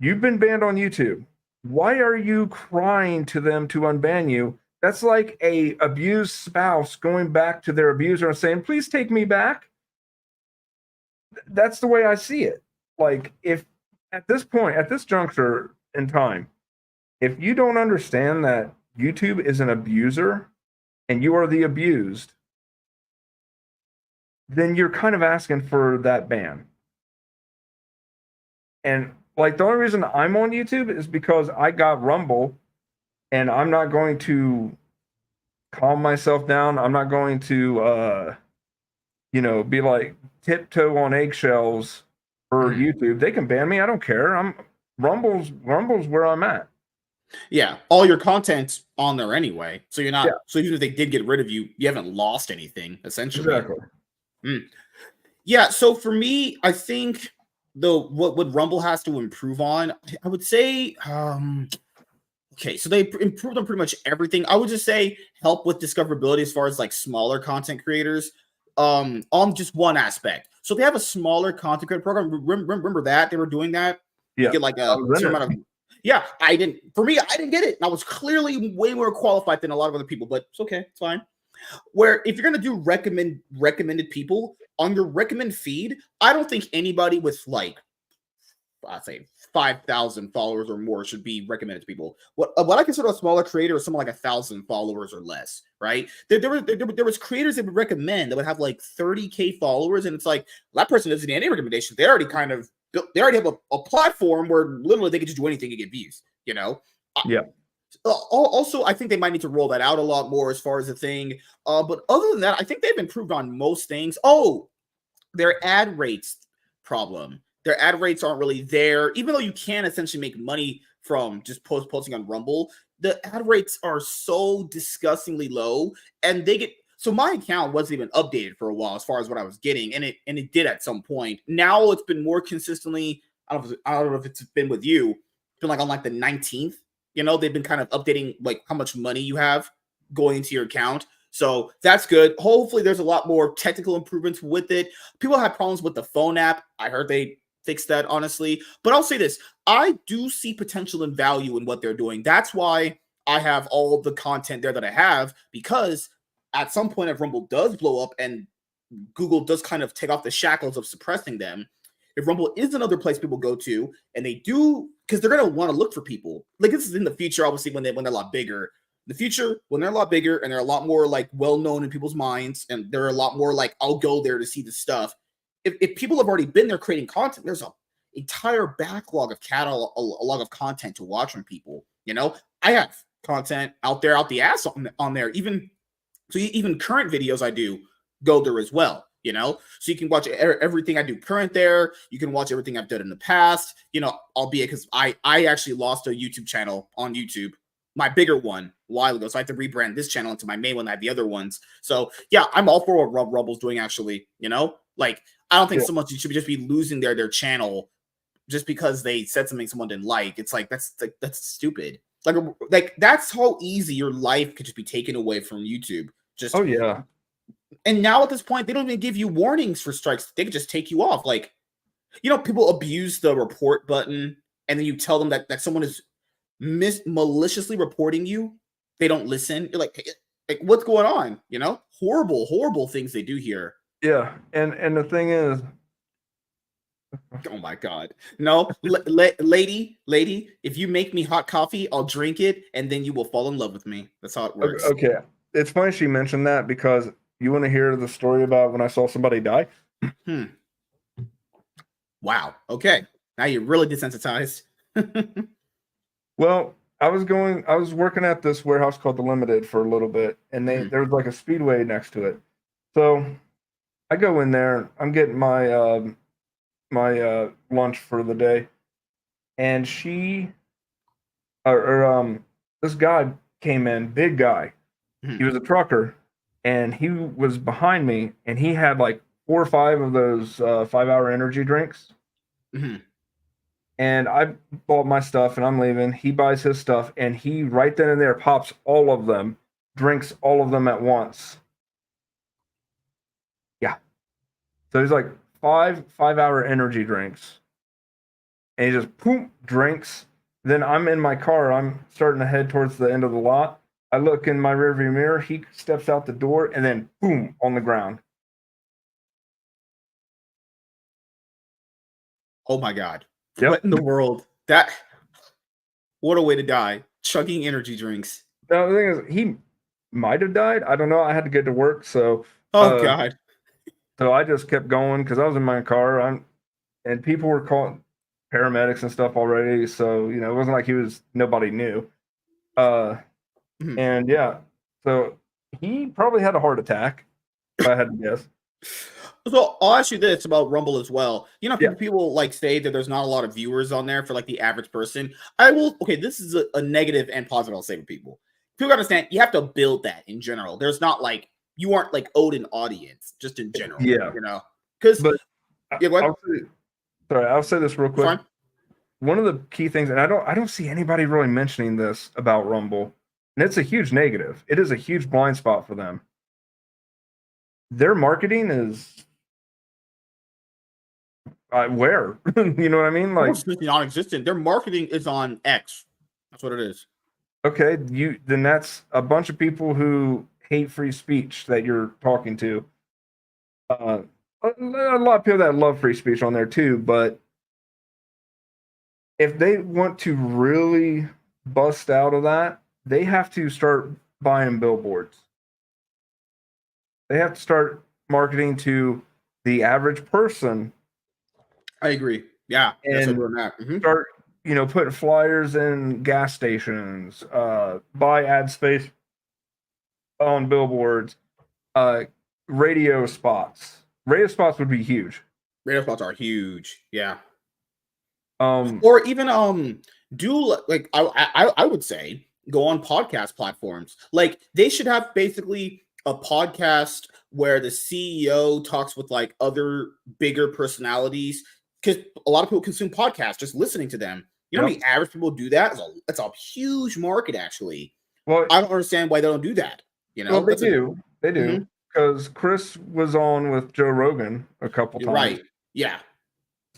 B: you've been banned on YouTube. Why are you crying to them to unban you? That's like a abused spouse going back to their abuser and saying, "Please take me back." That's the way I see it. Like, if at this point, at this juncture in time, if you don't understand that YouTube is an abuser and you are the abused, then you're kind of asking for that ban. And like the only reason I'm on YouTube is because I got Rumble, and I'm not going to calm myself down. I'm not going to be like tiptoe on eggshells for YouTube. They can ban me. I don't care. Rumble's where I'm at.
A: Yeah, all your content's on there anyway, so you're not. Yeah. So even if they did get rid of you, you haven't lost anything essentially.
B: Exactly.
A: Yeah. So for me, I think what Rumble has to improve on, I would say, okay, so they improved on pretty much everything. I would just say help with discoverability as far as like smaller content creators. On just one aspect. So they have a smaller content creator program. Remember that they were doing that.
B: Yeah.
A: You get like a certain amount of. Yeah, I didn't get it. I was clearly way more qualified than a lot of other people, but it's okay. It's fine. Where if you're going to do recommended people on your recommend feed, I don't think anybody with like, I'd say 5,000 followers or more should be recommended to people. What I consider a smaller creator is someone like 1,000 followers or less, right? There was creators that would recommend that would have like 30K followers, and it's like that person doesn't need any recommendations. They already have a platform where literally they can just do anything and get views, you know?
B: Yeah.
A: Also, I think they might need to roll that out a lot more as far as the thing. But other than that, I think they've improved on most things. Oh, their ad rates problem. Their ad rates aren't really there, even though you can essentially make money from just posting on Rumble. The ad rates are so disgustingly low, and they get. So my account wasn't even updated for a while as far as what I was getting, and it did at some point. Now it's been more consistently. I don't know if it's been with you. It's been like on like the 19th. You know, they've been kind of updating like how much money you have going into your account. So that's good. Hopefully there's a lot more technical improvements with it. People have problems with the phone app. I heard they fixed that, honestly. But I'll say this. I do see potential and value in what they're doing. That's why I have all the content there that I have, because at some point if Rumble does blow up and Google does kind of take off the shackles of suppressing them, if Rumble is another place people go to, and they do, because they're gonna want to look for people. Like, this is in the future, obviously, when they're a lot bigger. In the future, when they're a lot bigger and they're a lot more like well known in people's minds, and they're a lot more like, I'll go there to see the stuff. If people have already been there creating content, there's a entire backlog of catalog, a log of content to watch from people. You know, I have content out there, out the ass on there. Even current videos I do go there as well. You know, so you can watch everything I do current there. You can watch everything I've done in the past. You know, albeit because I actually lost a YouTube channel on YouTube, my bigger one, a while ago. So I had to rebrand this channel into my main one. I had the other ones. So yeah, I'm all for what Rumble's doing. Actually, you know, like, I don't think so much you should just be losing their channel just because they said something someone didn't like. It's like that's stupid. Like that's how easy your life could just be taken away from YouTube. Just And now at this point, they don't even give you warnings for strikes. They could just take you off. Like, you know, people abuse the report button, and then you tell them that someone is maliciously reporting you. They don't listen. You're like, what's going on? You know, horrible things they do here.
B: Yeah, and the thing is,
A: oh my God, no, lady, if you make me hot coffee, I'll drink it, and then you will fall in love with me. That's how it works.
B: Okay, it's funny she mentioned that, because you want to hear the story about when I saw somebody die?
A: Wow. Okay. Now you're really desensitized.
B: Well, I was working at this warehouse called The Limited for a little bit, and there was like a Speedway next to it. So I go in there, I'm getting my my lunch for the day, and this guy came in, big guy. He was a trucker, and he was behind me, and he had like 4 or 5 of those 5-hour energy drinks. And I bought my stuff, and I'm leaving. He buys his stuff, and he right then and there pops all of them, drinks all of them at once. Yeah. So he's like 5-hour energy drinks, and he just drinks. Then I'm in my car. I'm starting to head towards the end of the lot. I look in my rearview mirror. He steps out the door, and then boom, on the ground.
A: Oh my God.
B: Yep.
A: What in the world? What a way to die. Chugging energy drinks.
B: Now, the thing is, he might have died. I don't know. I had to get to work, so.
A: Oh God.
B: So I just kept going because I was in my car. And people were calling paramedics and stuff already. So, you know, it wasn't like nobody knew. And yeah, so he probably had a heart attack, if I had to guess.
A: So I'll ask you this about Rumble as well. You know, people like say that there's not a lot of viewers on there for like the average person. This is a negative and positive I'll say to people. People understand you have to build that in general. There's not like, you aren't like owed an audience, just in general.
B: Yeah.
A: You know, because
B: I'll say this real quick.
A: Fine.
B: One of the key things, and I don't see anybody really mentioning this about Rumble, and it's a huge negative. It is a huge blind spot for them. Their marketing is where? You know what I mean? Like,
A: it's non-existent. Their marketing is on X. That's what it is.
B: Okay, then that's a bunch of people who hate free speech that you're talking to. A lot of people that love free speech on there too, but if they want to really bust out of that, they have to start buying billboards. They have to start marketing to the average person.
A: I agree. Yeah,
B: and start, putting flyers in gas stations, buy ad space on billboards, radio spots. Radio spots would be huge.
A: Radio spots are huge. Yeah. Or even do like I would say go on podcast platforms. Like they should have basically a podcast where the CEO talks with like other bigger personalities, because a lot of people consume podcasts just listening to them. You know how many average people do that? It's a huge market, actually.
B: Well,
A: I don't understand why they don't do that. You
B: Well,
A: know,
B: they
A: that's a
B: do. They do.
A: Mhm.
B: Because Chris was on with Joe Rogan a couple
A: You're
B: times.
A: right. Yeah.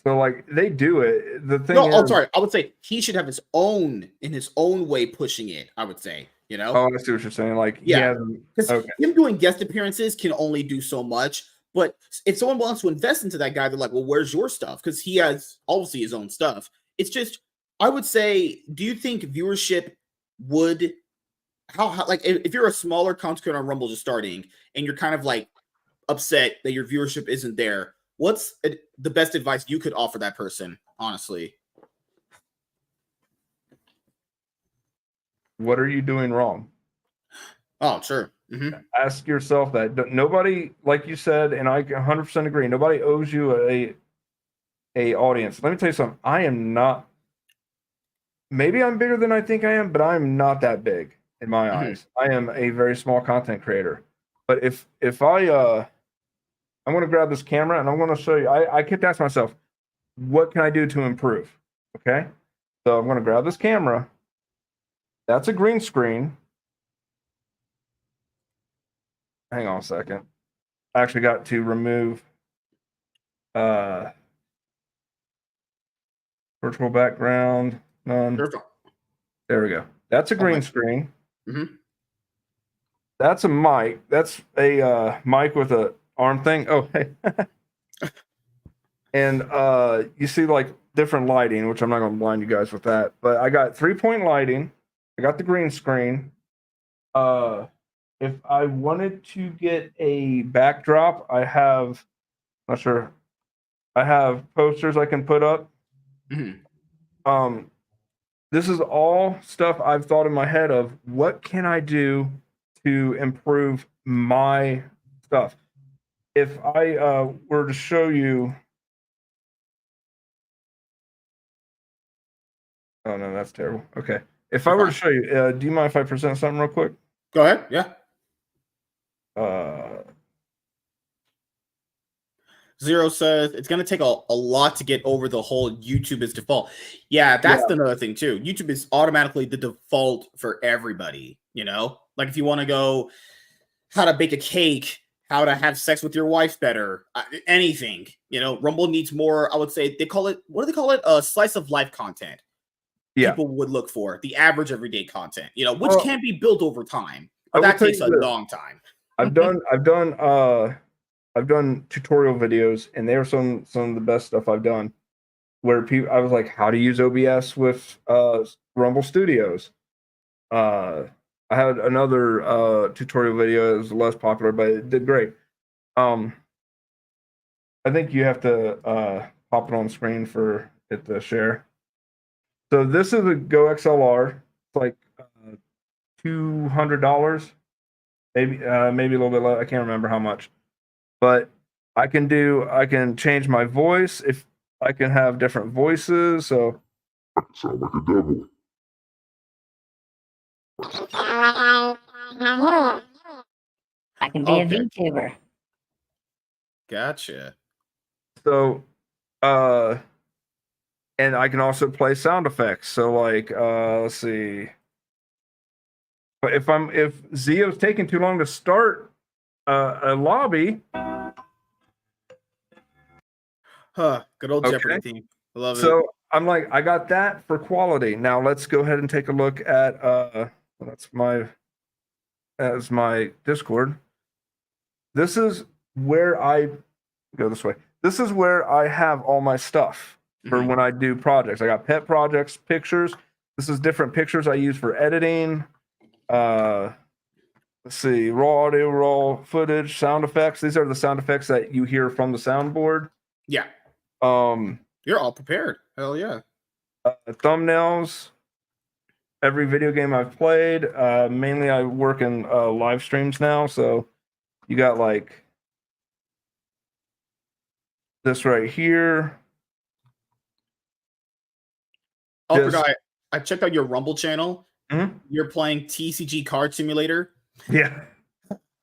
B: So like they do it. The thing
A: No, oh,
B: is,
A: sorry. I would say he should have his own in his own way pushing it. I would say, you know,
B: oh, I see what you're saying. Like he
A: yeah,
B: hasn't.
A: because
B: Okay.
A: him doing guest appearances can only do so much. But if someone wants to invest into that guy, they're like, well, where's your stuff? Because he has obviously his own stuff. It's just, I would say, do you think viewership would how like if you're a smaller content creator on Rumble just starting and you're kind of like upset that your viewership isn't there, what's the best advice you could offer that person, honestly?
B: What are you doing wrong?
A: Oh, sure. Mm-hmm.
B: Ask yourself that. Nobody, like you said, and I 100% agree. Nobody owes you a audience. Let me tell you something. I am not. Maybe I'm bigger than I think I am, but I'm not that big in my
A: Mm-hmm.
B: eyes. I am a very small content creator. But if I'm going to grab this camera and I'm going to show you. I kept asking myself, what can I do to improve? Okay, so I'm going to grab this camera. That's a green screen. Hang on a second. I actually got to remove virtual background. None. There we go. That's a green screen.
A: Mm-hmm.
B: That's a mic. That's a mic with a arm thing. Oh, hey. And you see like different lighting, which I'm not going to blind you guys with that. But I got 3-point lighting. I got the green screen. If I wanted to get a backdrop, I have, not sure, I have posters I can put up.
A: Mm-hmm.
B: This is all stuff I've thought in my head of what can I do to improve my stuff. If I were to show you, oh no, that's terrible. Okay, if I were to show you, do you mind if I present something real quick?
A: Go ahead. Yeah. Zero says it's going to take a lot to get over the whole YouTube is default. Yeah, that's another thing too. YouTube is automatically the default for everybody. You know, like if you want to go how to bake a cake, how to have sex with your wife better, anything. You know, Rumble needs more. I would say they call it, what do they call it? A slice of life content.
B: Yeah,
A: people would look for the average everyday content. You know, which can be built over time, but that takes a long time.
B: I've done tutorial videos, and they were some of the best stuff I've done. Where people, I was like, how to use OBS with Rumble Studios. I had another tutorial video that was less popular, but it did great. I think you have to pop it on screen for it to share. So this is a Go XLR. It's like $200, maybe a little bit less. I can't remember how much, but I can change my voice. If I can have different voices, so sound like a devil.
C: I can be a VTuber.
A: Gotcha.
B: So, and I can also play sound effects. So, like, let's see. But if Zio's taking too long to start a lobby,
A: good old Jeopardy theme. I love it.
B: So I'm like, I got that for quality. Now let's go ahead and take a look at that's my Discord. This is where I go this way. This is where I have all my stuff for when I do projects. I got pet projects, pictures. This is different pictures I use for editing. Let's see, raw audio, raw footage, sound effects. These are the sound effects that you hear from the soundboard.
A: Yeah. You're all prepared. Hell yeah.
B: Thumbnails. Every video game I've played. Mainly I work in live streams now, so you got like this right here.
A: Oh, I forgot. I checked out your Rumble channel. Mm-hmm. You're playing TCG Card Simulator.
B: Yeah.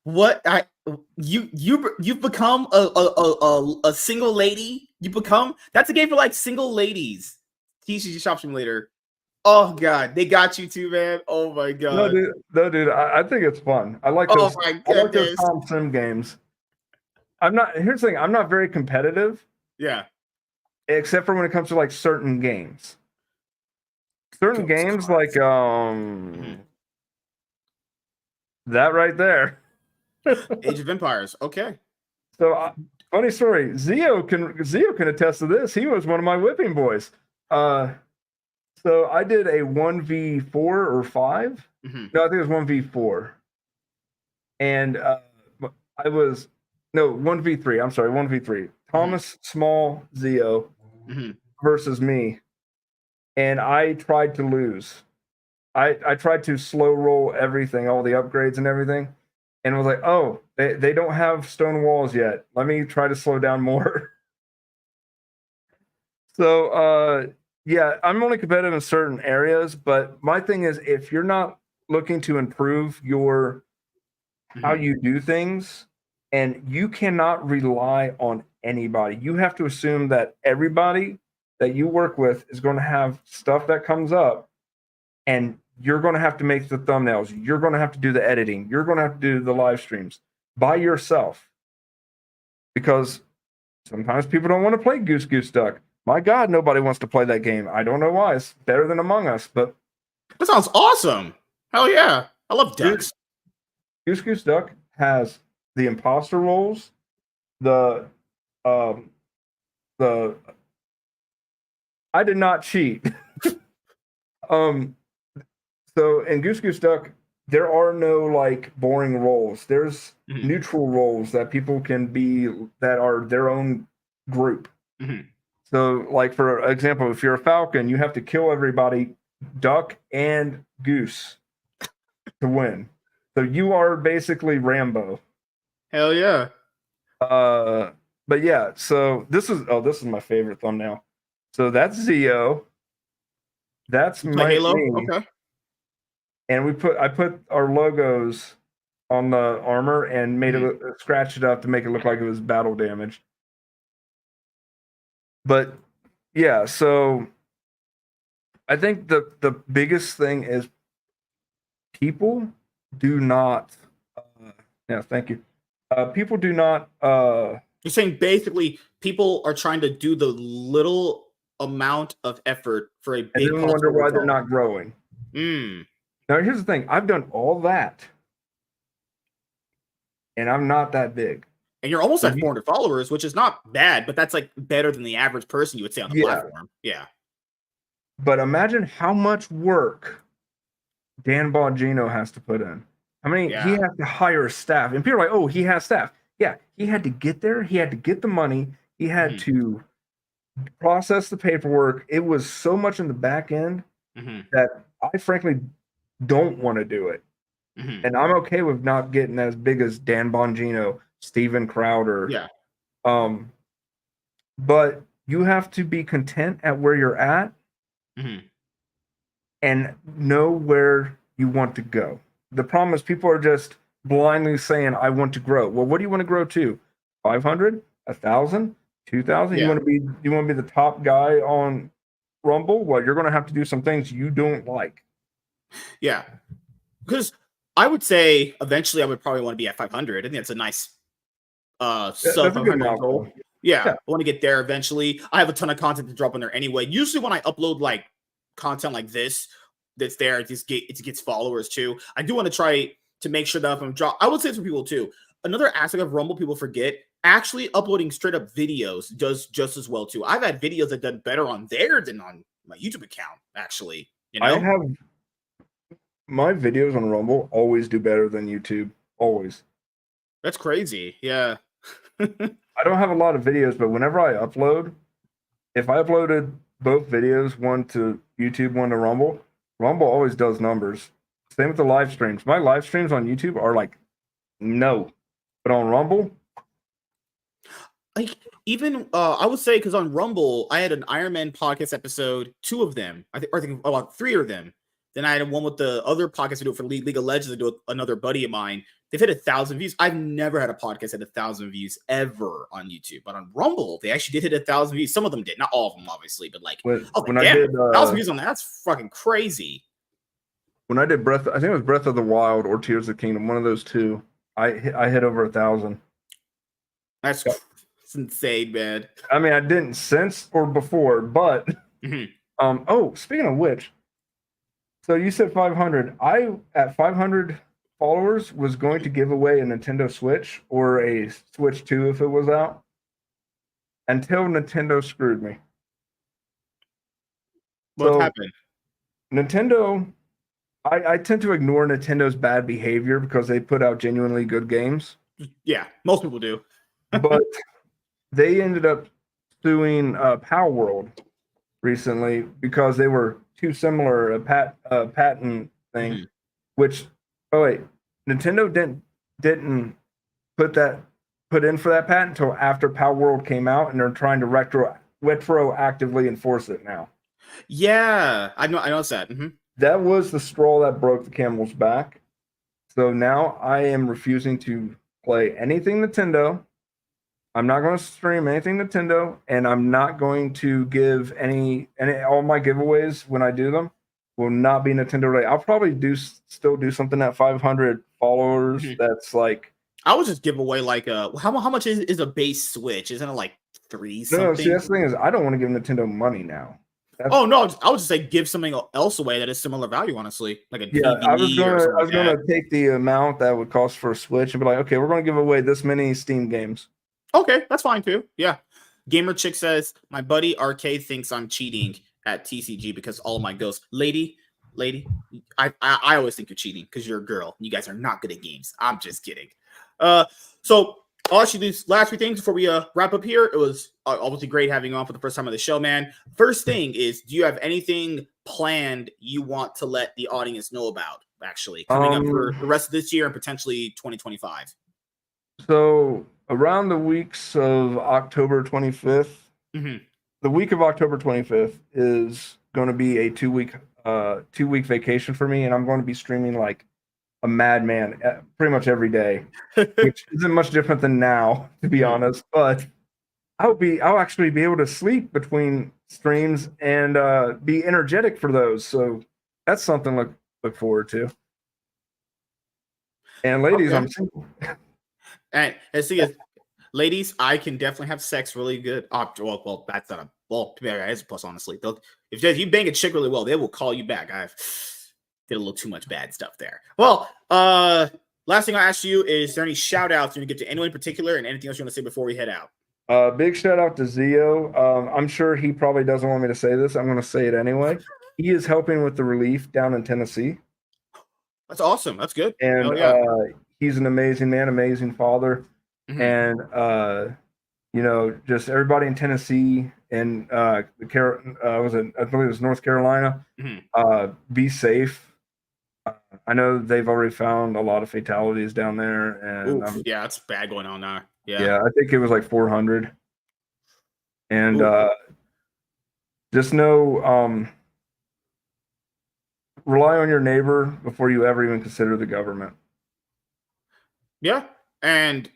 A: What you've become a single lady. That's a game for like single ladies. TCG Shop Simulator. Oh God, they got you too, man. Oh my God.
B: No, dude. I think it's fun. I like
A: Oh
B: those.
A: my
B: I like those
A: goodness.
B: Tom Sim games. I'm not. Here's the thing. I'm not very competitive,
A: Yeah.
B: except for when it comes to like certain games. Certain
A: Ghost
B: games
A: cards.
B: like that right there.
A: Age of Empires. Okay.
B: So funny story. Zio can attest to this. He was one of my whipping boys. So I did a 1v4 or 5.
A: Mm-hmm.
B: No, I think it was 1v4. And I was no 1v3. I'm sorry, 1v3. Thomas, Small, Zio versus me. And I tried to lose. I tried to slow roll everything, all the upgrades and everything, and was like, oh, they don't have stone walls yet. Let me try to slow down more. So yeah, I'm only competitive in certain areas, but my thing is if you're not looking to improve your how you do things, and you cannot rely on anybody. You have to assume that everybody that you work with is going to have stuff that comes up, and you're going to have to make the thumbnails. You're going to have to do the editing. You're going to have to do the live streams by yourself, because sometimes people don't want to play Goose Goose Duck. My God, nobody wants to play that game. I don't know why. It's better than Among Us, but
A: that sounds awesome. Hell yeah. I love
B: dude,
A: ducks.
B: Goose Goose Duck has the imposter roles, the the I did not cheat. So in Goose Goose Duck, there are no like boring roles. There's neutral roles that people can be that are their own group. So, like for example, if you're a falcon, you have to kill everybody, duck and goose, to win. So you are basically Rambo.
A: Hell yeah.
B: But yeah, so this is my favorite thumbnail. So that's Zio. That's
A: You play Halo?
B: me.
A: Okay.
B: And I put our logos on the armor and made it scratched it up to make it look like it was battle damage. But yeah, so I think the biggest thing is people do not. Yeah, thank you. People do not.
A: You're saying basically people are trying to do the little amount of effort for a big
B: and then wonder why
A: result.
B: they're not growing. Now here's the thing: I've done all that, and I'm not that big.
A: And you're almost at 400 followers, which is not bad, but that's like better than the average person you would say on the platform. Yeah.
B: But imagine how much work Dan Bongino has to put in. How many he has to hire staff, and people are like, "Oh, he has staff." Yeah, he had to get there. He had to get the money. He had to process the paperwork. It was so much in the back end that I frankly don't want to do it. And I'm okay with not getting as big as Dan Bongino, Steven Crowder.
A: Yeah.
B: But you have to be content at where you're at and know where you want to go. The problem is people are just blindly saying, I want to grow. Well, what do you want to grow to? 500, 1,000, 2,000?
A: Yeah.
B: You want to be the top guy on Rumble? Well, you're going to have to do some things you don't like.
A: Yeah. Because I would say eventually I would probably want to be at 500. I think that's a nice sub 500 goal. Yeah, I want to get there eventually. I have a ton of content to drop on there anyway. Usually when I upload like content like this, that's there, it gets followers too. I do want to try to make sure that if I'm I would say it's for people too. Another aspect of Rumble people forget, actually uploading straight up videos does just as well too. I've had videos that done better on there than on my YouTube account, actually. You know?
B: I have my videos on Rumble always do better than YouTube. Always.
A: That's crazy. Yeah.
B: I don't have a lot of videos, but whenever I upload, if I uploaded both videos, one to YouTube, one to Rumble, Rumble always does numbers. Same with the live streams. My live streams on YouTube are like no, but on Rumble,
A: like even I would say because on Rumble I had an Iron Man podcast episode, 2 of them. I think about 3 of them. Then I had one with the other podcast I do it for League of Legends. I do it with another buddy of mine. they've hit 1,000 views. I've never had a podcast hit 1,000 views ever on YouTube, but on Rumble, they actually did hit 1,000 views. Some of them did, not all of them, obviously, but like,
B: When
A: damn,
B: I did
A: 1,000 views on that, that's fucking crazy.
B: When I did I think it was Breath of the Wild or Tears of the Kingdom, one of those two. I hit over 1,000.
A: That's insane, man.
B: I mean, I didn't since or before, but oh, speaking of which, so you said 500. I at 500 followers was going to give away a Nintendo Switch or a Switch 2 if it was out, until Nintendo screwed me.
A: What happened?
B: Nintendo, I tend to ignore Nintendo's bad behavior because they put out genuinely good games.
A: Yeah, most people do.
B: But they ended up suing Power World recently because they were too similar, a patent thing. Which, oh wait, Nintendo didn't put in for that patent until after Power World came out, and they're trying to retroactively enforce it now.
A: Yeah, I noticed that.
B: That was the straw that broke the camel's back. So now I am refusing to play anything Nintendo. I'm not going to stream anything Nintendo, and I'm not going to give any all my giveaways when I do them will not be Nintendo related. I'll probably still do something at 500 followers. That's like,
A: I would just give away like how much is a base Switch? Isn't it like 3 something?
B: No, see, that's the thing is I don't want to give Nintendo money now.
A: Oh no, I would just say give something else away that is similar value, honestly, like a DVD.
B: I was gonna take the amount that would cost for a Switch and be like, okay, we're gonna give away this many Steam games.
A: Okay, that's fine too. Yeah. Gamer Chick says, my buddy Arcade thinks I'm cheating at TCG because all of my ghosts. Lady, I always think you're cheating because you're a girl. You guys are not good at games. I'm just kidding. So I'll ask you these last 3 things before we wrap up here. It was obviously great having you on for the first time on the show, man. First thing is, do you have anything planned you want to let the audience know about, actually, coming up for the rest of this year and potentially 2025?
B: So around the weeks of October 25th, the week of October 25th is going to be a 2-week vacation for me, and I'm going to be streaming like a madman pretty much every day, which isn't much different than now, to be honest. But I'll actually be able to sleep between streams and be energetic for those. So that's something to look forward to. And ladies, I'm single.
A: And see, ladies, I can definitely have sex really good. Well, that's not it's a plus, honestly. If you bang a chick really well, they will call you back. I've did a little too much bad stuff there. Well, last thing I ask you is there any shout outs you want to get to anyone in particular and anything else you want to say before we head out?
B: Big shout out to Zio. I'm sure he probably doesn't want me to say this. I'm going to say it anyway. He is helping with the relief down in Tennessee.
A: That's awesome. That's good.
B: And he's an amazing man, amazing father. And, just everybody in Tennessee and I believe it was North Carolina, be safe. I know they've already found a lot of fatalities down there. And
A: yeah, it's bad going on now.
B: Yeah, I think it was like 400. And just know, rely on your neighbor before you ever even consider the government.
A: Yeah, and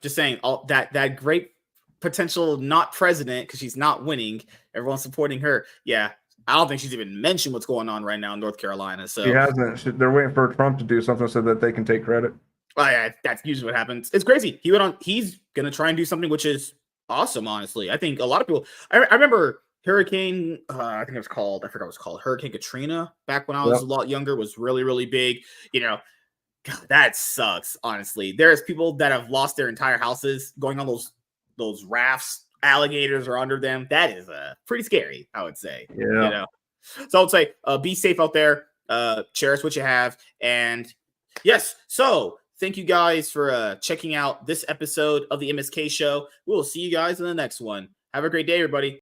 A: just saying all that great potential not president because she's not winning. Everyone's supporting her. Yeah, I don't think she's even mentioned what's going on right now in North Carolina. So
B: she hasn't. They're waiting for Trump to do something so that they can take credit.
A: Oh, yeah, that's usually what happens. It's crazy. He's gonna try and do something which is awesome. Honestly, I think a lot of people. I remember Hurricane. I think it was called. I forgot what it was called. Hurricane Katrina. Back when I was a lot younger, was really really big. God, that sucks. Honestly, there's people that have lost their entire houses going on those rafts. Alligators are under them. That is pretty scary, I would say.
B: Yeah.
A: So I would say be safe out there. Cherish what you have, and yes. So thank you guys for checking out this episode of the MSK Show. We will see you guys in the next one. Have a great day, everybody.